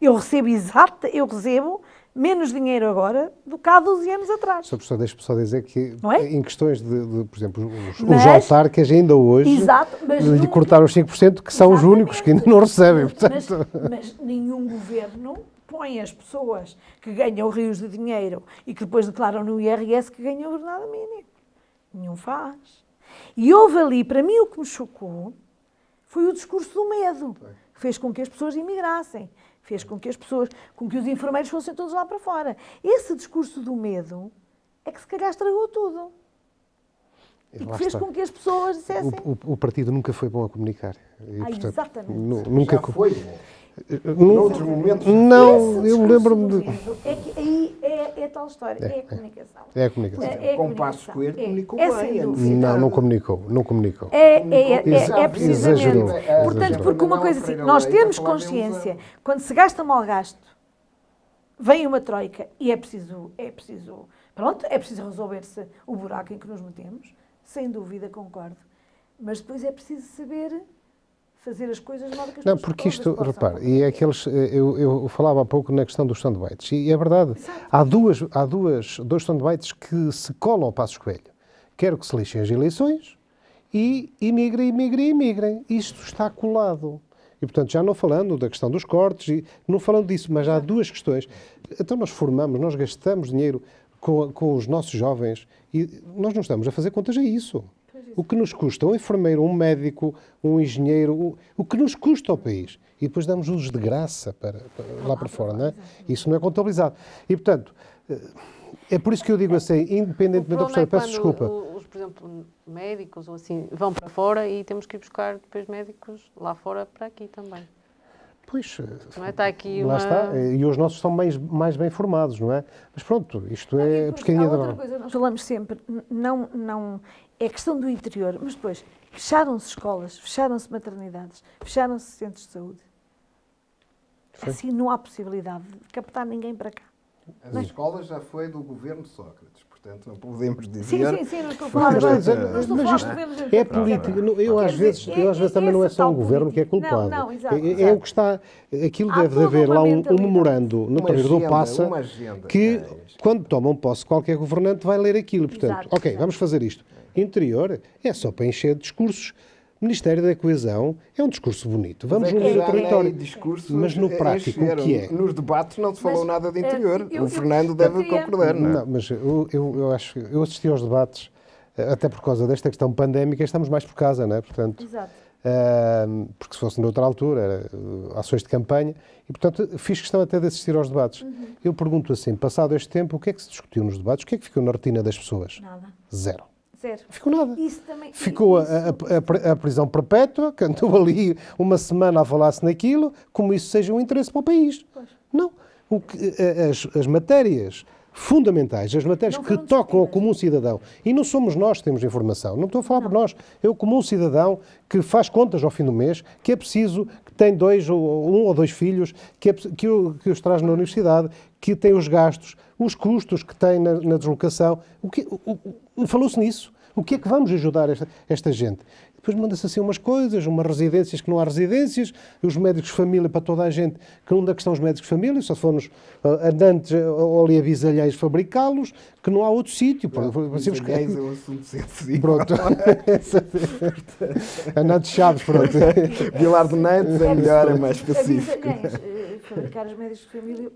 Eu recebo menos dinheiro agora do que há 12 anos atrás. Sr. Professor, deixe-me só dizer que, Não é? em questões de, por exemplo, os autarcas ainda hoje Exato, mas lhe nunca- cortaram os 5%, que são os Exatamente. únicos que ainda não recebem. Portanto, Mas nenhum governo põe as pessoas que ganham rios de dinheiro e que depois declaram no IRS que ganham o ordenado mínimo. Nenhum faz. E houve ali, para mim, o que me chocou foi o discurso do medo, que fez com que as pessoas imigrassem, fez com que os enfermeiros fossem todos lá para fora. Esse discurso do medo é que se calhar estragou tudo. E lá que fez está. com que as pessoas dissessem... O partido nunca foi bom a comunicar. E, portanto, exatamente. nunca Já foi bom. Não, Noutros momentos. não, Esse eu discurso lembro-me do de... medo é que aí é tal história, é a comunicação. É a comunicação. É a Com Passos comunicação. Coelho comunicou É bem, sem é dúvida. Não comunicou. É precisamente. Exagerou. Portanto, porque uma coisa assim, nós temos consciência, quando se gasta mal gasto, vem uma troika e é preciso resolver-se o buraco em que nos metemos, sem dúvida, concordo. Mas depois é preciso saber fazer as coisas de modo que as Não, pessoas porque isto, possam- repare, e é aqueles, eu falava há pouco na questão dos soundbites, e é verdade, há dois soundbites que se colam ao Passos Coelho. Quero que se lixem as eleições e imigrem. Isto está colado. E, portanto, já não falando da questão dos cortes, e não falando disso, mas há duas questões. Então nós gastamos dinheiro com os nossos jovens e nós não estamos a fazer contas a isso. O que nos custa um enfermeiro, um médico, um engenheiro, o que nos custa ao país. E depois damos-los de graça lá para fora, não é? Isso não é contabilizado. E, portanto, é por isso que eu digo assim, independentemente da professora, peço desculpa. Por exemplo, médicos ou assim, vão para fora e temos que ir buscar depois médicos lá fora para aqui também. Pois, Não é? Está aqui lá uma... está. E os nossos são mais bem formados, não é? Mas pronto, isto E é depois, pescadinha há da outra mão. coisa, nós falamos sempre, não é questão do interior, mas depois fecharam-se escolas, fecharam-se maternidades, fecharam-se centros de saúde. Assim não há possibilidade de captar ninguém para cá. As escolas já foi do governo de Sócrates, portanto não podemos dizer... Sim, não estou a falar Mas, agora. dizer, Não estou a mas falar isto de governos é de- política. Eu às Quer vezes, dizer, eu às vezes também não é esse só o tal governo que é político. culpado. Não, exato, É exato. o que está. Aquilo Há deve toda haver uma lá um mentalidade. memorando no Uma Torreiro do agenda, Passa uma agenda. que, É isso. quando tomam posse, qualquer governante vai ler aquilo. Portanto, Exato, ok, exato. vamos fazer isto. Interior é só para encher de discursos. Ministério da Coesão é um discurso bonito. Vamos Mas é que unir o já território. nem discursos Mas no prático, o que é? Nos debates não se falou Mas, nada de interior. eu O Fernando deve queria- concordar, não é? Não, mas eu acho que eu assisti aos debates, até por causa desta questão pandémica, estamos mais por casa, não é? Portanto, Exato. porque se fosse noutra altura, era ações de campanha, e portanto fiz questão até de assistir aos debates. Eu pergunto assim, passado este tempo, o que é que se discutiu nos debates? O que é que ficou na retina das pessoas? Nada. Zero. Zero. Ficou nada. Isso também... Ficou isso- a prisão perpétua, que andou ali uma semana a falar-se naquilo, como isso seja um interesse para o país. Pois. Não. As matérias fundamentais, as matérias Não que foram tocam ao discutidas. comum cidadão, e não somos nós que temos informação, não estou a falar por nós, é o comum cidadão que faz contas ao fim do mês, que é preciso, que tem um ou dois filhos, que os traz na universidade, que tem os gastos, os custos que tem na deslocação. Falou-se nisso. O que é que vamos ajudar esta gente? Depois manda-se assim umas coisas, umas residências que não há residências, os médicos de família para toda a gente, que onde é que estão os médicos de família, só se formos andantes ou ali a bisalheiros fabricá-los, que não há outro sítio. Os aliás é um assunto sensível. Pronto. Andantes chaves, pronto. Vilar de Nantes é melhor, é mais específico. Fabricar os médicos de família...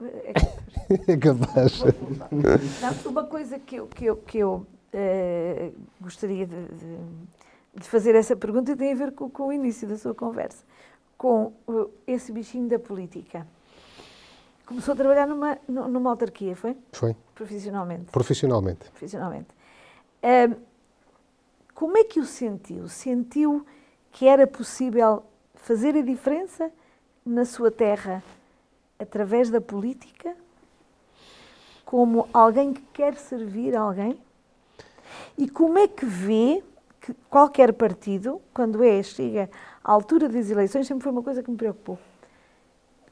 É capaz. Não, uma coisa que eu gostaria de fazer essa pergunta tem a ver com o início da sua conversa, com esse bichinho da política. Começou a trabalhar numa autarquia, foi? Foi. Profissionalmente. Profissionalmente. Como é que o sentiu? Sentiu que era possível fazer a diferença na sua terra através da política, como alguém que quer servir alguém? E como é que vê que qualquer partido, quando chega à altura das eleições, sempre foi uma coisa que me preocupou.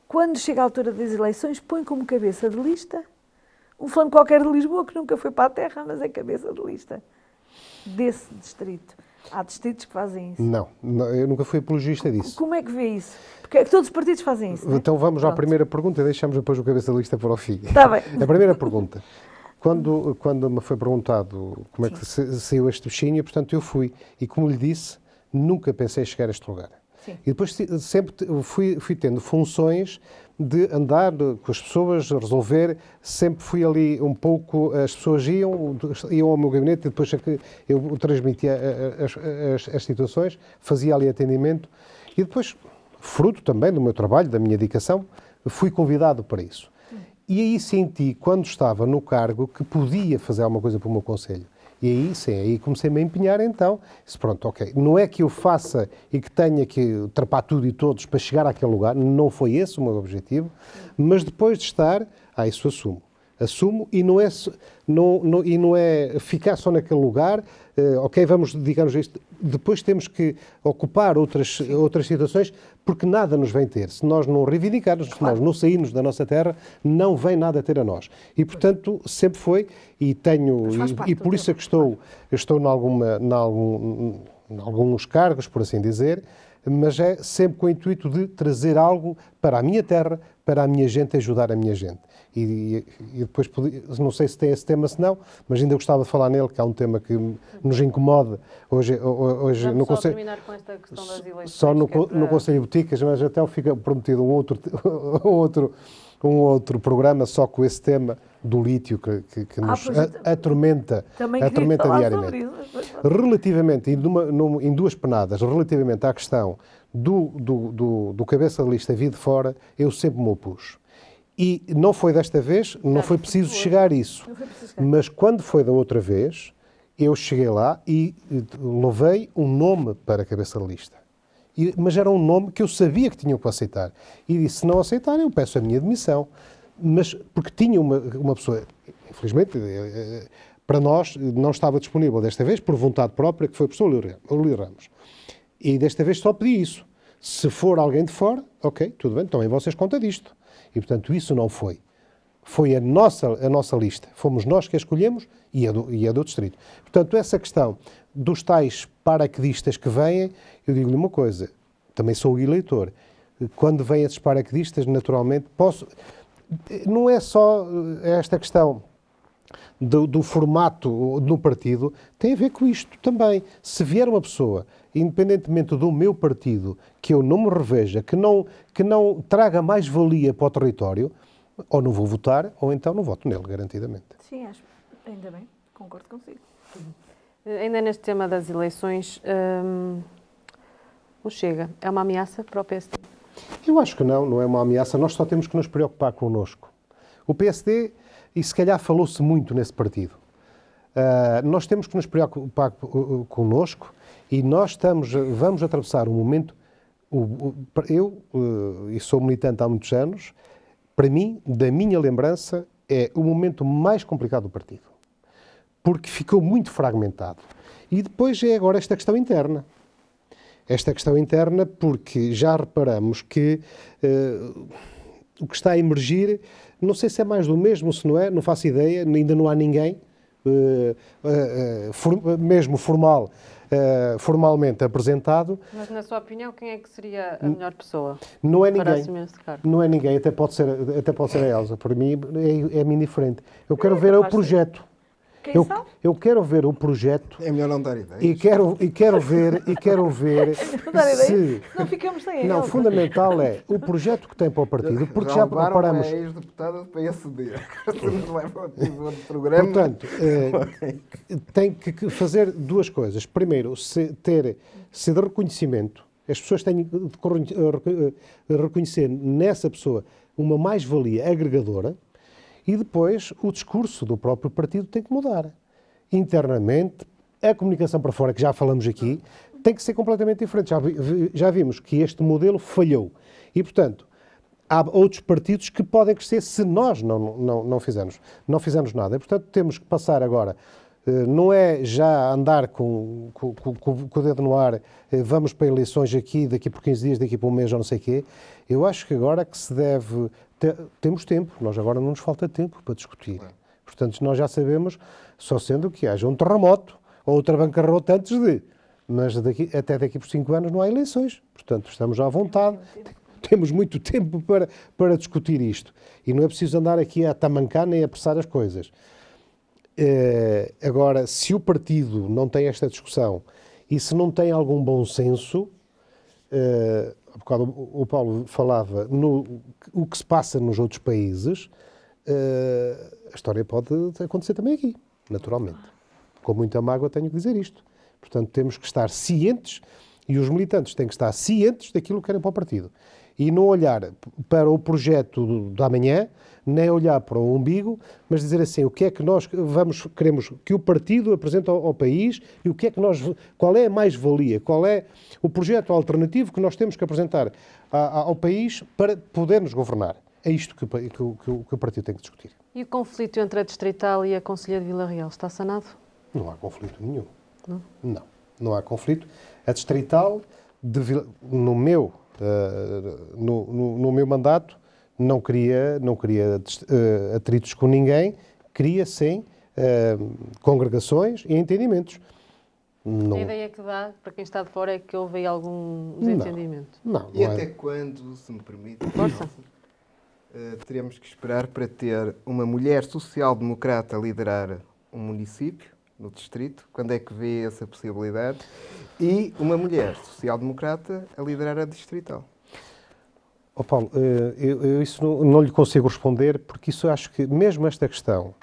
Quando chega à altura das eleições, põe como cabeça de lista um fulano qualquer de Lisboa que nunca foi para a terra, mas é cabeça de lista desse distrito. Há distritos que fazem isso. Não, eu nunca fui apologista disso. Como é que vê isso? Porque todos os partidos fazem isso, não é? Então vamos à Pronto. primeira pergunta e deixamos depois o cabeça de lista para o fim. Está bem. A primeira pergunta. Quando me foi perguntado como é que saiu este bichinho, portanto eu fui. E como lhe disse, nunca pensei chegar a este lugar. Sim. E depois sempre fui tendo funções de andar com as pessoas, resolver. Sempre fui ali um pouco, as pessoas iam ao meu gabinete e depois eu transmitia as situações, fazia ali atendimento. E depois, fruto também do meu trabalho, da minha dedicação, fui convidado para isso. E aí senti, quando estava no cargo, que podia fazer alguma coisa para o meu concelho. E aí, sim, aí comecei-me a empenhar então. Disse, pronto, ok, não é que eu faça e que tenha que trapar tudo e todos para chegar àquele lugar, não foi esse o meu objetivo, mas depois de estar, isso assumo. Assumo e não é ficar só naquele lugar, ok, vamos dedicar-nos a isto. Depois temos que ocupar outras situações, porque nada nos vem ter. Se nós não reivindicarmos, se nós não sairmos da nossa terra, não vem nada a ter a nós. E, portanto, sempre foi, e tenho, e por isso é que estou em alguns cargos, por assim dizer, mas é sempre com o intuito de trazer algo para a minha terra, para a minha gente, ajudar a minha gente. E depois, não sei se tem esse tema, se não, mas ainda gostava de falar nele, que há um tema que nos incomoda hoje Vamos no só Conselho. terminar com esta questão das eleições. Só no Conselho de Boticas, mas até fica prometido um outro programa só com esse tema do lítio que nos atormenta diariamente. Relativamente, em duas penadas, relativamente à questão do cabeça de lista vir de fora, eu sempre me opus. E não foi desta vez, não foi preciso chegar a isso. Mas quando foi da outra vez, eu cheguei lá e levei um nome para a cabeça de lista. Mas era um nome que eu sabia que tinham que aceitar. E disse, se não aceitarem, eu peço a minha demissão. Mas porque tinha uma pessoa, infelizmente, para nós, não estava disponível desta vez, por vontade própria, que foi o professor Lili Ramos. E desta vez só pedi isso. Se for alguém de fora, ok, tudo bem, tomem vocês conta disto. E, portanto, isso não foi. Foi a nossa lista. Fomos nós que a escolhemos e a do distrito. Portanto, essa questão dos tais paraquedistas que vêm, eu digo-lhe uma coisa, também sou eleitor. Quando vêm esses paraquedistas, naturalmente, não é só esta questão do formato no partido, tem a ver com isto também. Se vier uma pessoa, independentemente do meu partido, que eu não me reveja, que não traga mais valia para o território, ou não vou votar, ou então não voto nele, garantidamente. Sim, acho. Ainda bem, concordo consigo. Ainda neste tema das eleições, o Chega é uma ameaça para o PSD? Eu acho que não é uma ameaça. Nós só temos que nos preocupar connosco. O PSD, e se calhar falou-se muito nesse partido, nós temos que nos preocupar connosco e nós vamos atravessar um momento. Eu sou militante há muitos anos, para mim, da minha lembrança, é o momento mais complicado do partido. Porque ficou muito fragmentado. E depois é agora esta questão interna. Esta questão interna porque já reparamos que o que está a emergir, não sei se é mais do mesmo, se não é, não faço ideia, ainda não há ninguém, mesmo formalmente apresentado. Mas, na sua opinião, quem é que seria a melhor pessoa não é para ninguém. assumir esse cargo? Não é ninguém, até pode ser a Elsa. Para mim é-me indiferente. Eu quero ver o projeto. Quem sabe? Eu quero ver o projeto É melhor não dar ideias. e quero ver Não dar se... ideia, não ficamos sem Não, ele. fundamental é o projeto que tem para o partido, porque já preparamos... a ex-deputada para aceder. Nos leva ao outro programa. Portanto, tem que fazer duas coisas. Primeiro, ser de reconhecimento. As pessoas têm de reconhecer nessa pessoa uma mais-valia agregadora. E depois o discurso do próprio partido tem que mudar. Internamente, a comunicação para fora, que já falamos aqui, tem que ser completamente diferente. Já vimos que este modelo falhou. E, portanto, há outros partidos que podem crescer se nós não fizermos nada. E, portanto, temos que passar agora. Não é já andar com o dedo no ar, vamos para eleições daqui por 15 dias, daqui por um mês ou não sei o quê. Eu acho que agora que se deve... Temos tempo, nós agora não nos falta tempo para discutir. Portanto, nós já sabemos, só sendo que haja um terremoto ou outra bancarrota antes de... Mas até daqui por 5 anos não há eleições. Portanto, estamos à vontade. Temos muito tempo para discutir isto. E não é preciso andar aqui a tamancar nem a apressar as coisas. Agora, se o partido não tem esta discussão e se não tem algum bom senso, há bocado o Paulo falava o que se passa nos outros países, a história pode acontecer também aqui, naturalmente. Com muita mágoa tenho que dizer isto. Portanto, temos que estar cientes, e os militantes têm que estar cientes daquilo que querem para o partido. E não olhar para o projeto da amanhã, nem olhar para o umbigo, mas dizer assim, o que é que nós queremos que o partido apresente ao país e qual é a mais-valia, qual é o projeto alternativo que nós temos que apresentar ao país para podermos governar. É isto que o partido tem que discutir. E o conflito entre a Distrital e a Conselhia de Vila Real está sanado? Não há conflito nenhum. Não há conflito. A Distrital, no meu mandato, não queria atritos com ninguém, queria sim congregações e entendimentos. A ideia que dá, para quem está de fora, é que houve aí algum desentendimento. Não e até quando, se me permite, teremos que esperar para ter uma mulher social-democrata a liderar um município, no distrito? Quando é que vê essa possibilidade? E uma mulher social-democrata a liderar a distrital? Paulo, eu isso não lhe consigo responder, porque isso eu acho que mesmo esta questão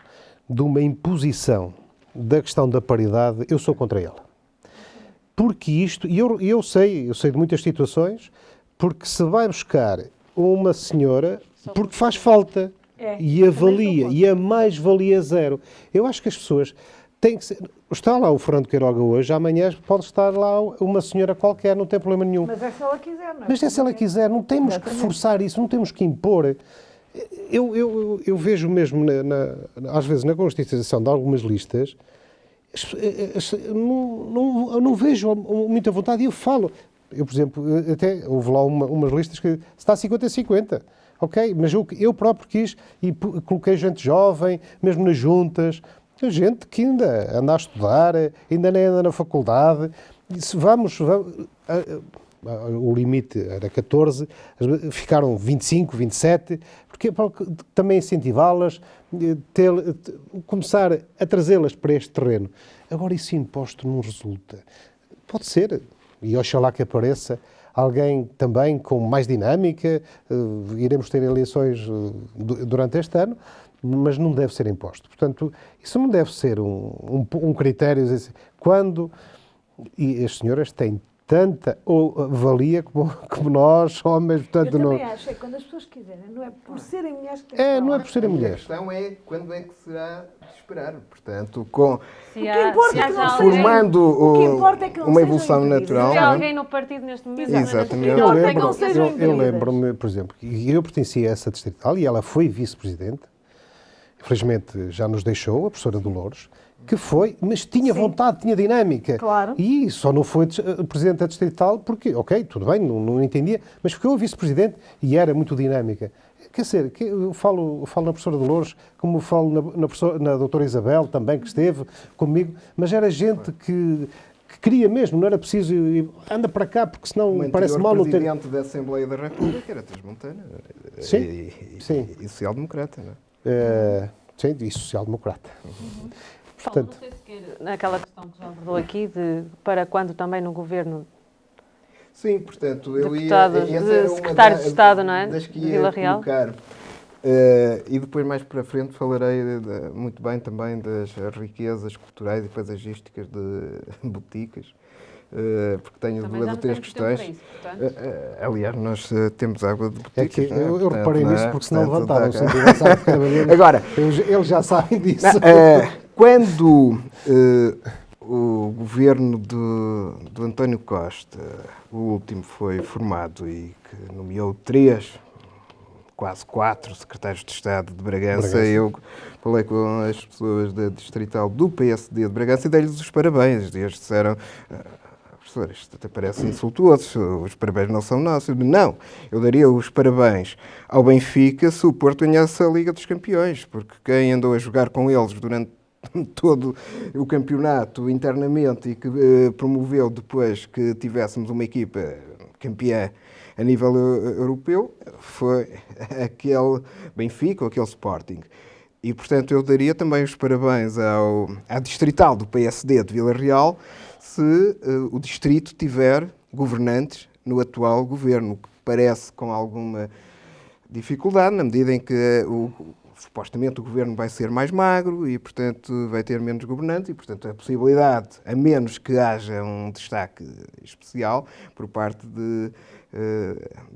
de uma imposição da questão da paridade, eu sou contra ela. Porque isto, e eu sei de muitas situações, porque se vai buscar uma senhora, porque faz falta, e avalia, e a mais-valia zero. Eu acho que as pessoas têm que ser... Está lá o Fernando Queiroga hoje, amanhã pode estar lá uma senhora qualquer, não tem problema nenhum. Mas é se ela quiser, não é? Mas é se ela quiser, não temos que forçar isso, não temos que impor. Eu vejo mesmo, às vezes, na constituição de algumas listas, não vejo muita vontade, e eu falo. Eu, por exemplo, até houve lá umas listas que está 50-50. Ok, mas eu próprio quis e coloquei gente jovem, mesmo nas juntas, gente que ainda anda a estudar, ainda nem anda na faculdade. Se vamos o limite era 14, ficaram 25, 27, porque também incentivá-las, começar a trazê-las para este terreno. Agora, isso imposto não resulta. Pode ser, e oxalá que apareça alguém também com mais dinâmica, iremos ter eleições durante este ano, mas não deve ser imposto. Portanto, isso não deve ser um critério, assim, quando... E as senhoras têm tanta valia como nós, homens, portanto... Eu também acho, é quando as pessoas quiserem, não é por serem mulheres que têm que não é por serem A mulheres. questão é quando é que será de esperar. Portanto, com... O que importa é que não formando o que importa é que não uma sejam evolução impedidas. natural. Se há alguém no partido neste momento... Exatamente. O que importa é que não sejam Eu impedidas. lembro-me, por exemplo, que eu pertencia a essa distrital e ela foi vice-presidente. Infelizmente já nos deixou, a professora Dolores, que foi, mas tinha vontade, tinha dinâmica. Claro. E só não foi presidente da distrital porque, ok, tudo bem, não entendia, mas ficou vice-presidente e era muito dinâmica. Quer dizer, eu falo na professora Dolores, como falo na doutora Isabel também, que esteve comigo, mas era gente que queria mesmo, não era preciso anda para cá, porque senão parece mal não ter... O presidente da Assembleia da República era transmontana. Sim, sim. E social-democrata, não é? Sim, e social-democrata. Portanto, não sei se quer, naquela questão que já abordou aqui, de para quando também no governo... Sim, portanto, eu deputados, ia... Essa era secretário de Estado, não é? Das que de ia Vila Real. colocar. E depois, mais para frente, falarei muito bem também das riquezas culturais e paisagísticas de boticas, porque tenho Também duas já ou três não temos tempo questões. para isso, portanto. Aliás, nós temos água de boticas. É que não é? eu Portanto, reparei não é? nisso porque senão Portanto, levantavam. dá cá. Se tivesse água de cada vez, Agora, eles já sabem disso. quando o governo do António Costa, o último, foi formado e que nomeou 3, quase 4 secretários de Estado de Bragança. Eu falei com as pessoas da distrital do PSD de Bragança e dei-lhes os parabéns. E eles disseram: professor, isto até parece insultuoso, os parabéns não são nossos. Eu digo, não, eu daria os parabéns ao Benfica se o Porto ganhasse a Liga dos Campeões, porque quem andou a jogar com eles durante todo o campeonato internamente e que promoveu depois que tivéssemos uma equipa campeã a nível europeu foi aquele Benfica ou aquele Sporting. E, portanto, eu daria também os parabéns à distrital do PSD de Vila Real se o distrito tiver governantes no atual governo, que parece com alguma dificuldade, na medida em que supostamente o governo vai ser mais magro e, portanto, vai ter menos governantes e, portanto, a possibilidade, a menos que haja um destaque especial por parte de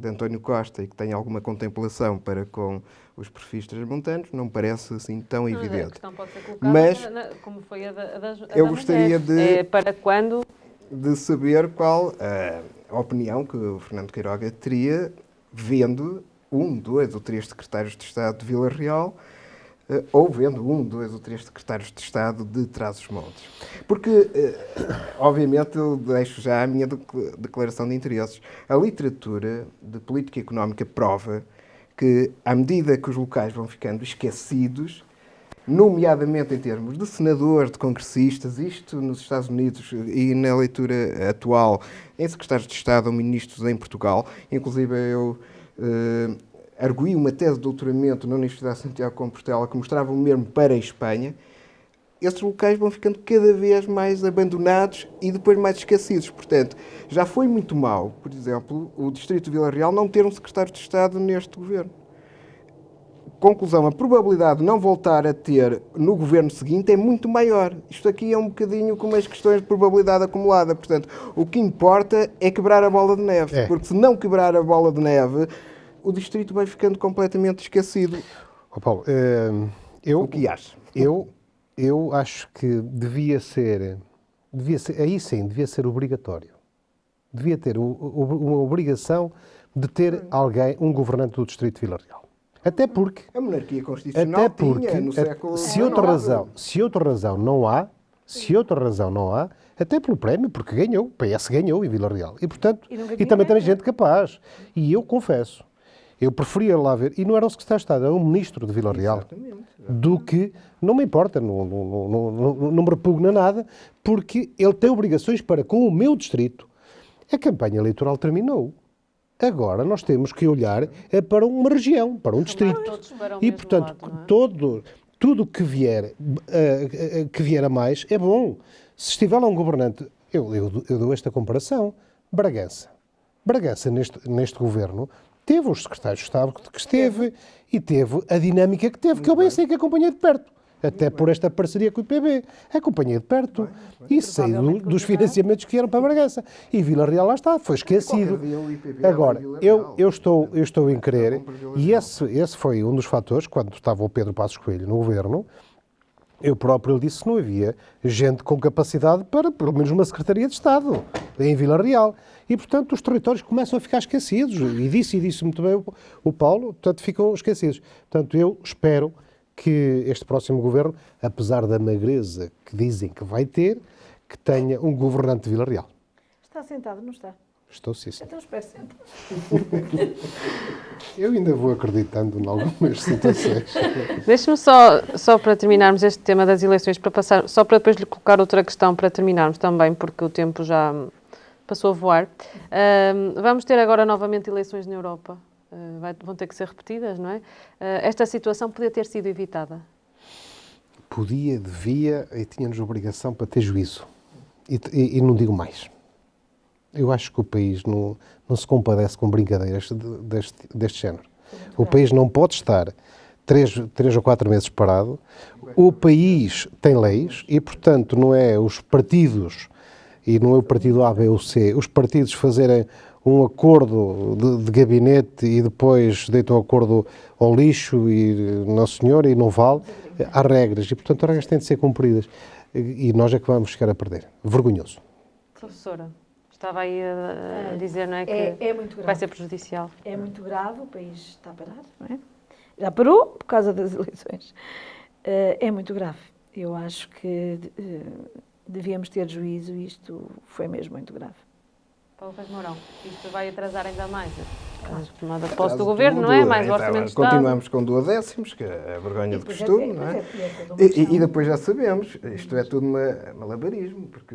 António Costa e que tenha alguma contemplação para com os perfis transmontanos, não me parece assim tão evidente. A questão pode ser colocada, mas como foi a da eu gostaria para quando? de saber qual a opinião que o Fernando Queiroga teria vendo 1, 2 ou 3 secretários de Estado de Vila Real ou vendo 1, 2 ou 3 secretários de Estado de Trás-os-Montes. Porque, obviamente, eu deixo já a minha declaração de interesses. A literatura de política económica prova que, à medida que os locais vão ficando esquecidos, nomeadamente em termos de senadores, de congressistas, isto nos Estados Unidos e na leitura atual em secretários de Estado ou ministros em Portugal, inclusive eu arguí uma tese de doutoramento na Universidade de Santiago de Compostela que mostrava o mesmo para a Espanha. Esses locais vão ficando cada vez mais abandonados e depois mais esquecidos. Portanto, já foi muito mau, por exemplo, o Distrito de Vila Real não ter um secretário de Estado neste governo. Conclusão, a probabilidade de não voltar a ter no governo seguinte é muito maior. Isto aqui é um bocadinho como as questões de probabilidade acumulada. Portanto, o que importa é quebrar a bola de neve. Porque se não quebrar a bola de neve, o distrito vai ficando completamente esquecido. Paulo, o que acha? Eu acho que devia ser, aí sim, devia ser obrigatório. Devia ter uma obrigação de ter alguém, um governante do distrito de Vila Real. Até porque a monarquia constitucional tinha no século se outra razão não há, até pelo prémio, porque ganhou, o PS ganhou em Vila Real. E, portanto, e também tem gente capaz. E eu confesso, eu preferia lá ver, e não era o secretário de Estado, era o ministro de Vila Real, do que, não me importa, não me repugna nada, porque ele tem obrigações para com o meu distrito. A campanha eleitoral terminou. Agora nós temos que olhar para uma região, para um distrito. E, portanto, tudo que vier a mais é bom. Se estiver lá um governante, eu dou esta comparação. Bragança, neste governo, teve os secretários de Estado que esteve e teve a dinâmica que teve, que eu bem sei que acompanhei de perto. Até por esta parceria com o IPB. Acompanhei de perto e sei dos financiamentos que vieram para Bragança. E Vila Real lá está, foi esquecido. Agora, eu estou em querer, e esse foi um dos fatores, quando estava o Pedro Passos Coelho no governo, eu próprio disse que não havia gente com capacidade para, pelo menos, uma Secretaria de Estado em Vila Real. E, portanto, os territórios começam a ficar esquecidos. E disse muito bem o Paulo, portanto, ficam esquecidos. Portanto, eu espero que este próximo governo, apesar da magreza que dizem que vai ter, que tenha um governante de Vila Real. Está sentado, não está? Estou, sim. Então espero sentado. Eu ainda vou acreditando em algumas situações. Deixe-me só para terminarmos este tema das eleições, só para depois lhe colocar outra questão para terminarmos também, porque o tempo já passou a voar. Vamos ter agora novamente eleições na Europa. Vão ter que ser repetidas, não é? Esta situação podia ter sido evitada? Podia, devia e tínhamos obrigação para ter juízo. E não digo mais. Eu acho que o país não se compadece com brincadeiras deste género. O país não pode estar 3 ou 4 meses parado. O país tem leis e, portanto, não é os partidos, e não é o partido A, B ou C, os partidos fazerem um acordo de gabinete e depois deitam o acordo ao lixo e não senhor, e não vale. Há regras e, portanto, as regras têm de ser cumpridas. e nós é que vamos chegar a perder. Vergonhoso. Professora, estava aí a dizer, não é, que É muito grave. vai ser prejudicial. É muito grave, o país está a parar, não é? Já parou por causa das eleições. É muito grave. Eu acho que devíamos ter juízo e isto foi mesmo muito grave. Paulo Reis Mourão, isto vai atrasar ainda mais a tomada de Atrasa posse do Governo, não é? tudo. Mais o Então, Orçamento de Estado. continuamos com duodécimos, que é a vergonha de Depois costume, não é? toda uma E questão. depois já sabemos, isto é tudo malabarismo, porque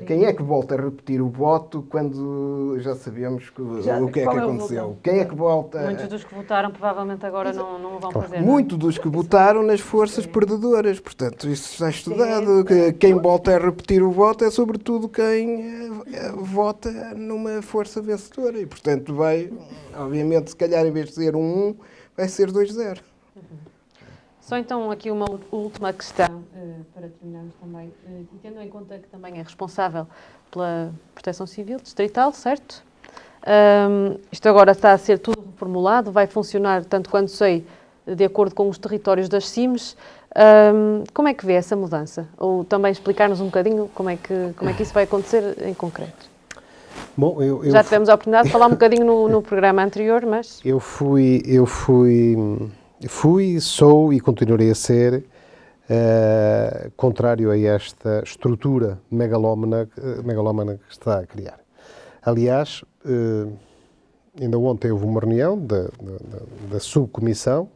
quem é que volta a repetir o voto quando já sabemos o que é que qual é o aconteceu? resultado? Quem é que volta? Muitos dos que votaram provavelmente agora não o vão fazer. não é? Muitos dos que votaram nas forças perdedoras, portanto, isso está estudado. Que quem volta a repetir o voto é sobretudo quem vota numa força vencedora e, portanto, vai, obviamente, se calhar em vez de ser 1-1, vai ser 2-0. Só então aqui uma última questão para terminarmos também. E tendo em conta que também é responsável pela Proteção Civil Distrital, certo? Isto agora está a ser tudo reformulado, vai funcionar, tanto quanto sei, de acordo com os territórios das CIMs. Como é que vê essa mudança? Ou também explicar-nos um bocadinho como é que isso vai acontecer em concreto? Bom, Já tivemos a oportunidade de falar um bocadinho no programa anterior, mas... Eu sou e continuarei a ser contrário a esta estrutura megalómana que está a criar. Aliás, ainda ontem houve uma reunião da subcomissão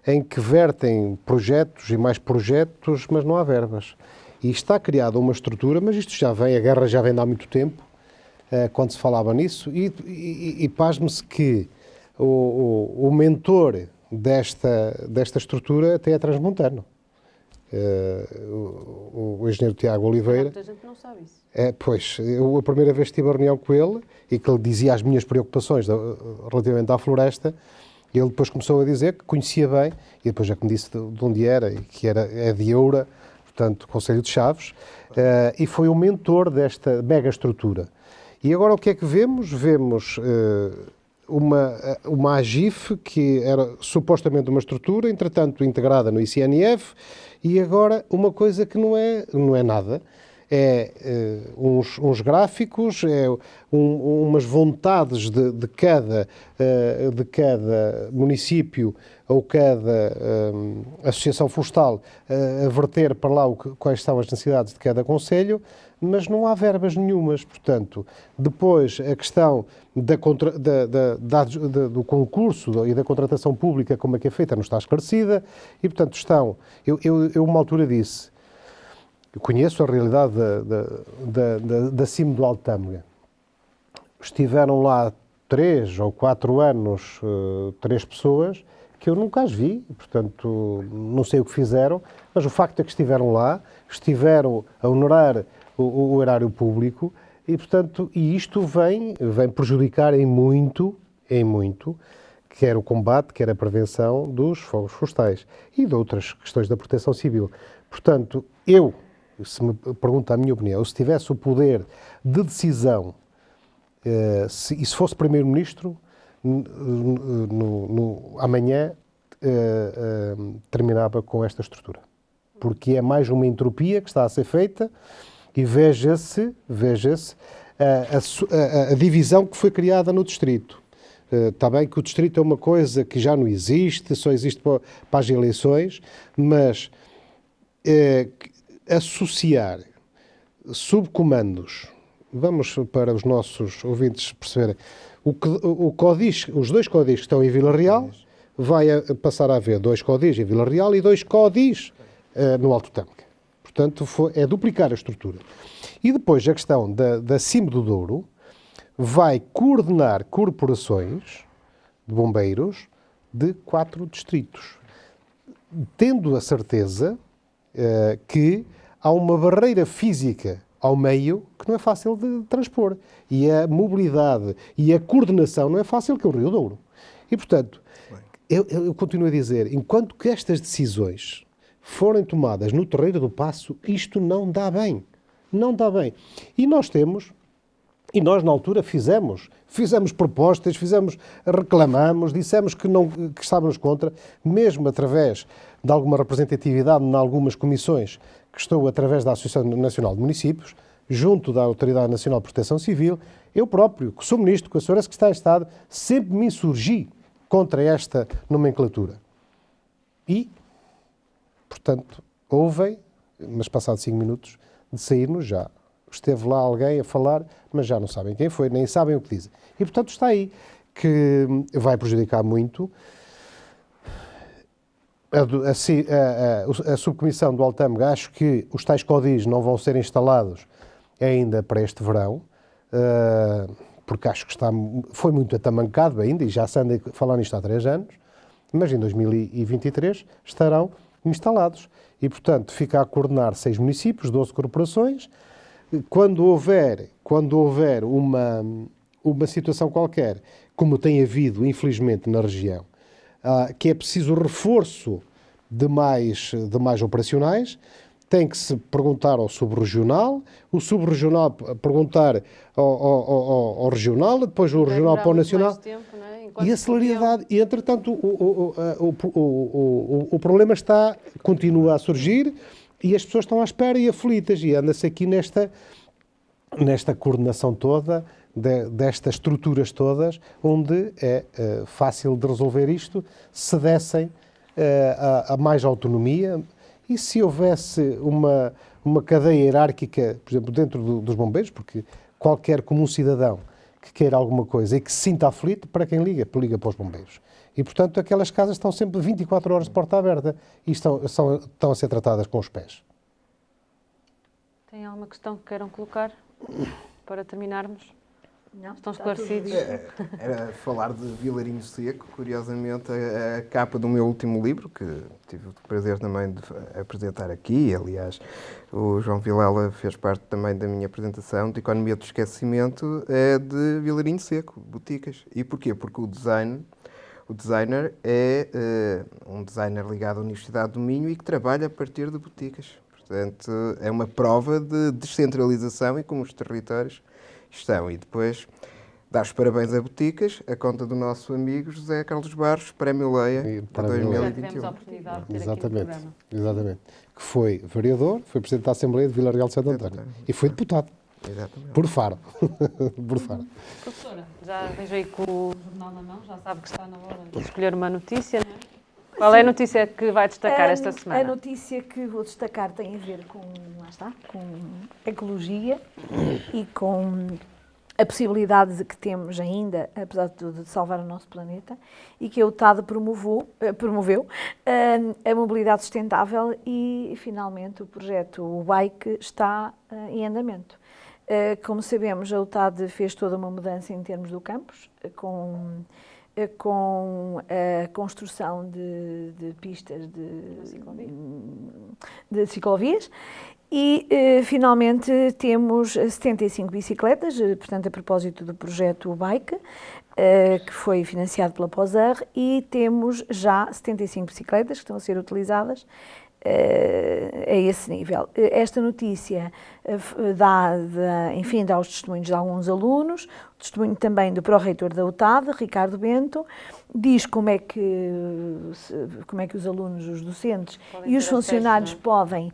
em que vertem projetos e mais projetos, mas não há verbas. E está criada uma estrutura, mas isto já vem, a guerra já vem de há muito tempo, quando se falava nisso, e pasme-se que o mentor desta estrutura até é transmontano. O engenheiro Tiago Oliveira. Muita gente não sabe isso. Pois, eu a primeira vez que tive a reunião com ele e que ele dizia as minhas preocupações relativamente à floresta, ele depois começou a dizer que conhecia bem, e depois já que me disse de onde era, e que é de Eura, portanto, Concelho de Chaves, e foi o mentor desta mega estrutura. E agora o que é que vemos? Vemos uma AGIF, que era supostamente uma estrutura, entretanto integrada no ICNF, e agora uma coisa que não é nada. Uns gráficos, umas vontades de cada município ou cada associação florestal a verter para lá quais são as necessidades de cada concelho, mas não há verbas nenhumas. Portanto, depois a questão do concurso e da contratação pública, como é que é feita, não está esclarecida, e portanto eu uma altura disse, eu conheço a realidade da CIM do Alto Tâmega. Estiveram lá 3 ou 4 anos, 3 pessoas, que eu nunca as vi, portanto, não sei o que fizeram, mas o facto é que estiveram lá, estiveram a honorar o erário público, e, portanto, isto vem prejudicar em muito, quer o combate, quer a prevenção dos fogos florestais e de outras questões da proteção civil. Portanto, se me pergunta a minha opinião, se tivesse o poder de decisão, se fosse Primeiro-Ministro, amanhã terminava com esta estrutura. Porque é mais uma entropia que está a ser feita e veja-se a divisão que foi criada no distrito. Está bem que o distrito é uma coisa que já não existe, só existe para as eleições, mas associar subcomandos, vamos para os nossos ouvintes perceberem, os 2 códigos que estão em Vila Real, vai passar a haver 2 códigos em Vila Real e 2 códigos no Alto Tâmega. Portanto, é duplicar a estrutura. E depois a questão da CIM do Douro vai coordenar corporações de bombeiros de 4 distritos, tendo a certeza que há uma barreira física ao meio que não é fácil de transpor. E a mobilidade e a coordenação não é fácil, que é o Rio Douro. E, portanto, eu continuo a dizer, enquanto que estas decisões forem tomadas no Terreiro do Paço, isto não dá bem. Não dá bem. E nós na altura fizemos propostas, reclamamos, dissemos que estávamos contra, mesmo através de alguma representatividade em algumas comissões que estou, através da Associação Nacional de Municípios, junto da Autoridade Nacional de Proteção Civil, eu próprio, que sou Ministro, que a Senhora Secretária de Estado, sempre me insurgi contra esta nomenclatura. E, portanto, ouvem, mas passados 5 minutos de sairmos já, esteve lá alguém a falar, mas já não sabem quem foi, nem sabem o que dizem. E, portanto, está aí, que vai prejudicar muito. A subcomissão do Altâmega, acho que os tais códigos não vão ser instalados ainda para este verão, porque acho que foi muito atamancado ainda, e já se anda a falar nisto há 3 anos, mas em 2023 estarão instalados. E, portanto, fica a coordenar 6 municípios, 12 corporações. Quando houver uma situação qualquer, como tem havido, infelizmente, na região, que é preciso reforço de mais operacionais, tem que se perguntar ao subregional, o subregional perguntar ao regional, depois o regional para o nacional. Tempo, não é? E a celeridade, e entretanto o problema continua a surgir e as pessoas estão à espera e aflitas, e anda-se aqui nesta coordenação toda, destas estruturas todas, onde é fácil de resolver isto, se dessem a mais autonomia, e se houvesse uma cadeia hierárquica, por exemplo, dentro dos bombeiros, porque qualquer comum cidadão que queira alguma coisa e que se sinta aflito, para quem liga para os bombeiros. E, portanto, aquelas casas estão sempre 24 horas de porta aberta e estão a ser tratadas com os pés. Tem alguma questão que queiram colocar para terminarmos? Não, Estão está tudo esclarecidos? dito. Era falar de Vilarinho Seco, curiosamente a capa do meu último livro, que tive o prazer também de apresentar aqui, aliás, o João Vilela fez parte também da minha apresentação, de Economia do Esquecimento, é de Vilarinho Seco, Boticas. E porquê? Porque o designer é um designer ligado à Universidade do Minho e que trabalha a partir de boticas. Portanto, é uma prova de descentralização e como os territórios estão. E depois, dar os parabéns a Boticas, a conta do nosso amigo José Carlos Barros, Prémio Leia de Já tivemos 2021. a oportunidade de ter aqui no Exatamente, programa. exatamente. Que foi vereador, foi Presidente da Assembleia de Vila Real de Santo António e foi deputado, Exatamente. por Faro. Por Faro. Professora, já vejo aí com o jornal na mão, já sabe que está na hora de escolher uma notícia, não é? Qual é a notícia que vai destacar esta semana? A notícia que vou destacar tem a ver com ecologia e com a possibilidade que temos ainda, apesar de tudo, de salvar o nosso planeta, e que a UTAD promoveu a mobilidade sustentável e, finalmente, o projeto o Bike está em andamento. Como sabemos, a UTAD fez toda uma mudança em termos do campus, com a construção de pistas de ciclovias e, finalmente, temos 75 bicicletas, portanto, a propósito do projeto Bike, que foi financiado pela POSER, e temos já 75 bicicletas que estão a ser utilizadas a esse nível. Esta notícia dá os testemunhos de alguns alunos, o testemunho também do pró-reitor da UTAD, Ricardo Bento, diz como é que os alunos, os docentes e os funcionários podem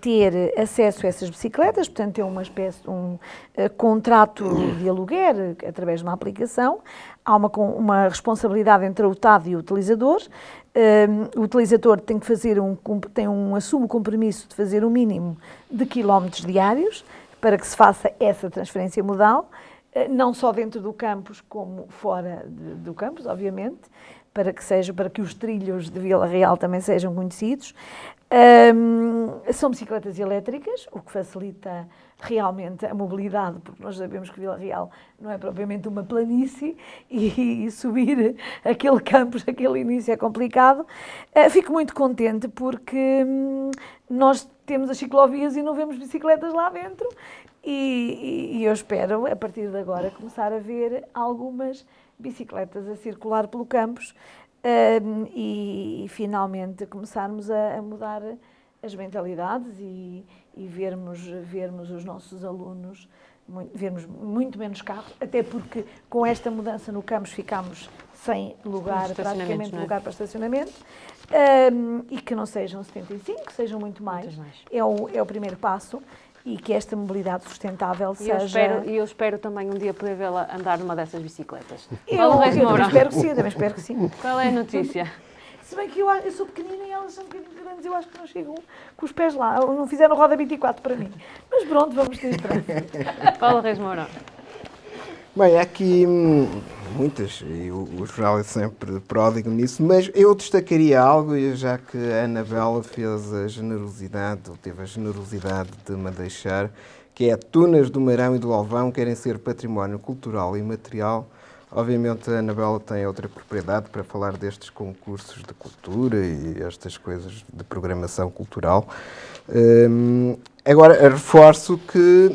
ter acesso a essas bicicletas, portanto é uma espécie de contrato de aluguer através de uma aplicação. Há uma responsabilidade entre a UTAD e o utilizador. O utilizador assume o compromisso de fazer um mínimo de quilómetros diários para que se faça essa transferência modal, não só dentro do campus como fora do campus, obviamente, para que os trilhos de Vila Real também sejam conhecidos. São bicicletas elétricas, o que facilita realmente a mobilidade, porque nós sabemos que Vila Real não é propriamente uma planície e subir aquele campus, aquele início é complicado. Fico muito contente porque nós temos as ciclovias e não vemos bicicletas lá dentro e eu espero, a partir de agora, começar a ver algumas bicicletas a circular pelo campus e finalmente começarmos a mudar as mentalidades e vermos os nossos alunos, vermos muito menos carros, até porque com esta mudança no campus ficámos sem lugar, praticamente não é? lugar para estacionamento, e que não sejam 75, que sejam muito mais. É o primeiro passo, e que esta mobilidade sustentável E seja... eu espero também um dia poder vê-la andar numa dessas bicicletas. Eu Paulo Reis também Mourão, também espero que sim. qual é a notícia? Se bem que eu sou pequenina e elas são um bocadinho grandes, eu acho que não chegam com os pés lá, não fizeram roda 24 para mim. Mas pronto, vamos ter esperança. Paulo Reis Mourão. Bem, há aqui muitas, e o jornal é sempre pródigo nisso, mas eu destacaria algo, e já que a Anabela fez a generosidade, ou teve a generosidade de me deixar, que é Tunas do Marão e do Alvão querem ser património cultural e material. Obviamente a Anabela tem outra propriedade para falar destes concursos de cultura e estas coisas de programação cultural. Agora, reforço que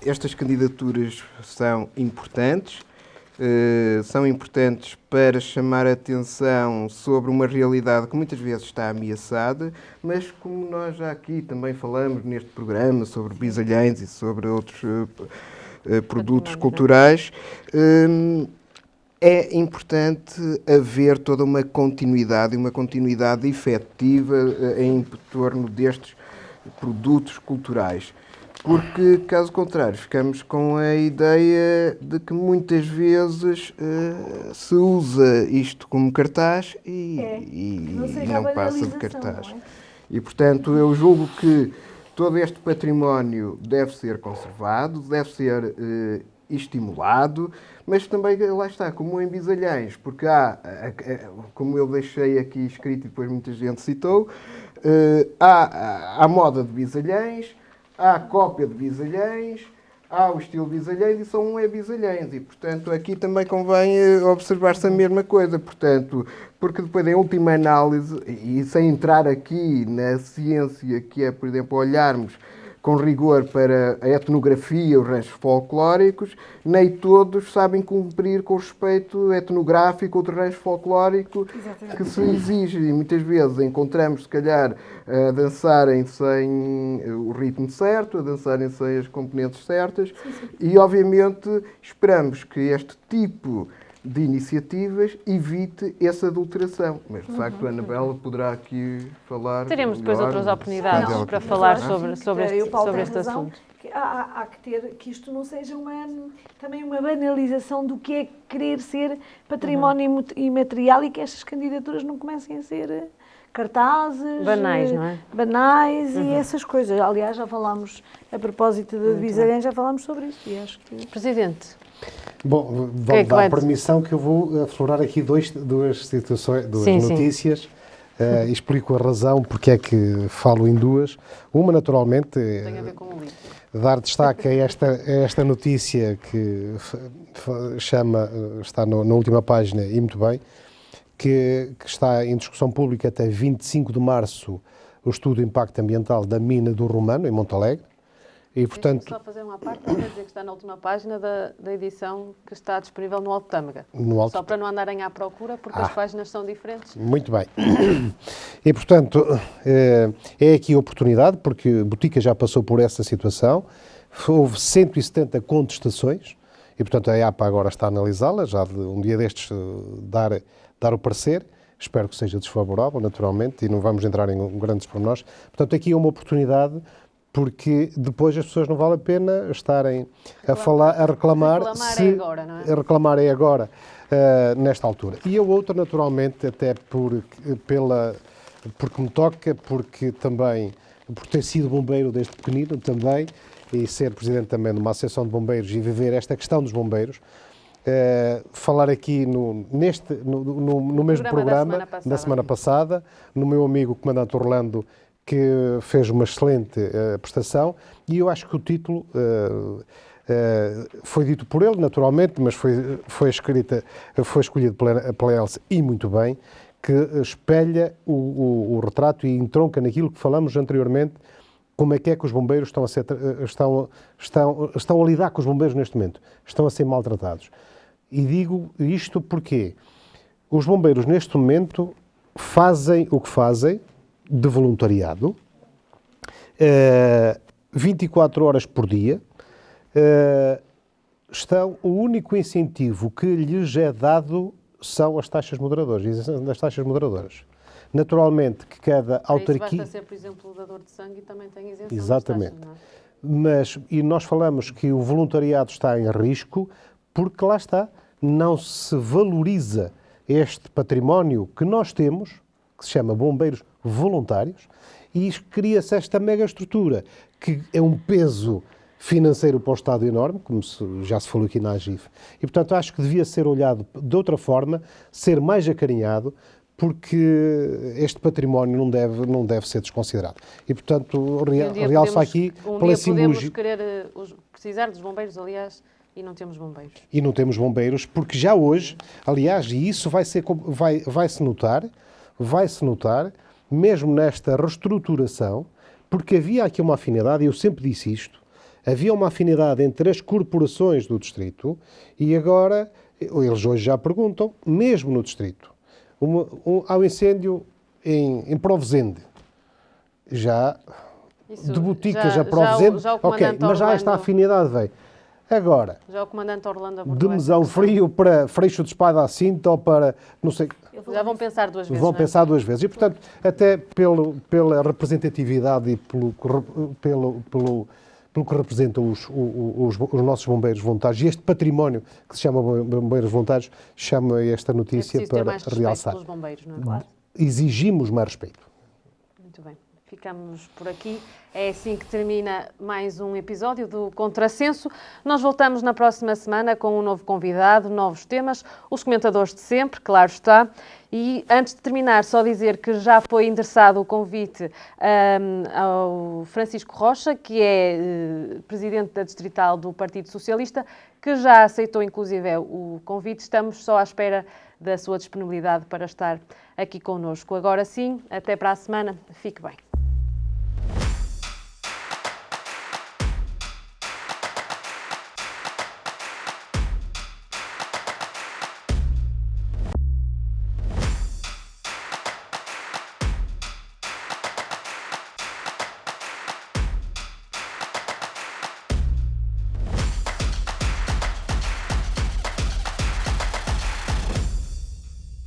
estas candidaturas são importantes para chamar a atenção sobre uma realidade que muitas vezes está ameaçada, mas como nós já aqui também falamos neste programa sobre Bisalhães e sobre outros produtos culturais, é importante haver toda uma continuidade efetiva em torno destes produtos culturais. Porque, caso contrário, ficamos com a ideia de que muitas vezes se usa isto como cartaz e não passa de cartaz. Não é? E, portanto, eu julgo que todo este património deve ser conservado, deve ser estimulado, mas também, lá está, como em Bisalhães, porque como eu deixei aqui escrito e depois muita gente citou, há a moda de Bisalhães, há a cópia de Bisalhães, há o estilo Bisalhães e só um é Bisalhães. E, portanto, aqui também convém observar-se a mesma coisa. Portanto, porque depois, em última análise, e sem entrar aqui na ciência, que é, por exemplo, olharmos com rigor para a etnografia, os ranchos folclóricos, nem todos sabem cumprir com o respeito etnográfico ou de rancho folclórico que se exige. E muitas vezes encontramos, se calhar, a dançarem sem o ritmo certo, a dançarem sem as componentes certas, e obviamente esperamos que este tipo de iniciativas evite essa adulteração. Mas, de facto, a Anabela poderá aqui falar. Teremos depois melhor, outras oportunidades se para quiser. falar Claro. sobre O Paulo tem este razão, assunto. que há que ter, que isto não seja também uma banalização do que é querer ser património imaterial e que estas candidaturas não comecem a ser cartazes, Banais, não é? Banais e essas coisas. Aliás, já falámos, a propósito de Bisalhães, já falámos sobre isso. E acho que... Presidente. Bom, Que é vão que dar vai- permissão que eu vou aflorar aqui duas situações, Sim, sim. notícias. Explico a razão porque é que falo em duas. Uma, naturalmente, Tem a ver com o livro. dar destaque a esta notícia que está na última página, e muito bem, que está em discussão pública até 25 de março o estudo de impacto ambiental da mina do Romano, em Montalegre. E, portanto, Só fazer uma parte para dizer que está na última página da edição que está disponível no Alto Tâmega. no Alto Só para não andarem à procura, porque as páginas são diferentes. Muito bem. E, portanto, é aqui a oportunidade, porque Botica já passou por essa situação. Houve 170 contestações e, portanto, a EAPA agora está a analisá-la, já de um dia destes dar o parecer. Espero que seja desfavorável, naturalmente, e não vamos entrar em grandes pormenores. Portanto, aqui é uma oportunidade, porque depois as pessoas não vale a pena estarem a reclamar. Reclamar é agora, não é? A reclamar é agora, nesta altura. E a outra, naturalmente, até porque me toca, porque também, por ter sido bombeiro desde pequenino também, e ser presidente também de uma associação de bombeiros e viver esta questão dos bombeiros, falar aqui no mesmo programa da semana passada, no meu amigo comandante Orlando, que fez uma excelente prestação, e eu acho que o título foi dito por ele, naturalmente, mas foi escolhido pela Elsa, e muito bem, que espelha o retrato e entronca naquilo que falamos anteriormente, como é que os bombeiros estão a lidar com os bombeiros neste momento, estão a ser maltratados. E digo isto porque os bombeiros neste momento fazem o que fazem, de voluntariado, 24 horas por dia, o único incentivo que lhes é dado são as taxas moderadoras, a isenção das taxas moderadoras. Naturalmente que cada autarquia... Basta ser, por exemplo, o dador de sangue e também tem isenção Exatamente. das taxas, não é? E nós falamos que o voluntariado está em risco porque lá está, não se valoriza este património que nós temos, que se chama bombeiros voluntários, e cria-se esta mega estrutura, que é um peso financeiro para o Estado enorme, como já se falou aqui na AGIF. E, portanto, acho que devia ser olhado de outra forma, ser mais acarinhado, porque este património não deve ser desconsiderado. E, portanto, realço aqui pela simbologia. Podemos querer precisar dos bombeiros, aliás, e não temos bombeiros. E não temos bombeiros, porque já hoje, aliás, e isso vai-se notar, mesmo nesta reestruturação, porque havia aqui uma afinidade, e eu sempre disse isto, havia uma afinidade entre as corporações do distrito e agora, eles hoje já perguntam, mesmo no distrito, há um incêndio em Provenzende, já de Boticas a Provenzende, ok, mas já esta afinidade veio. Agora, já o comandante Orlando abordou de Mesão Frio para Freixo de Espada à Cinta ou para, não sei... Já vão pensar duas vezes. Vão pensar duas vezes. E, portanto, até pela representatividade e pelo que representam os nossos bombeiros voluntários e este património que se chama bombeiros voluntários, chama esta notícia para realçar. Pelos bombeiros, não é? Claro. Exigimos mais respeito. Muito bem. Ficamos por aqui. É assim que termina mais um episódio do Contrassenso. Nós voltamos na próxima semana com um novo convidado, novos temas, os comentadores de sempre, claro está. E antes de terminar, só dizer que já foi endereçado o convite ao Francisco Rocha, que é presidente da Distrital do Partido Socialista, que já aceitou inclusive o convite. Estamos só à espera da sua disponibilidade para estar aqui connosco. Agora sim, até para a semana. Fique bem.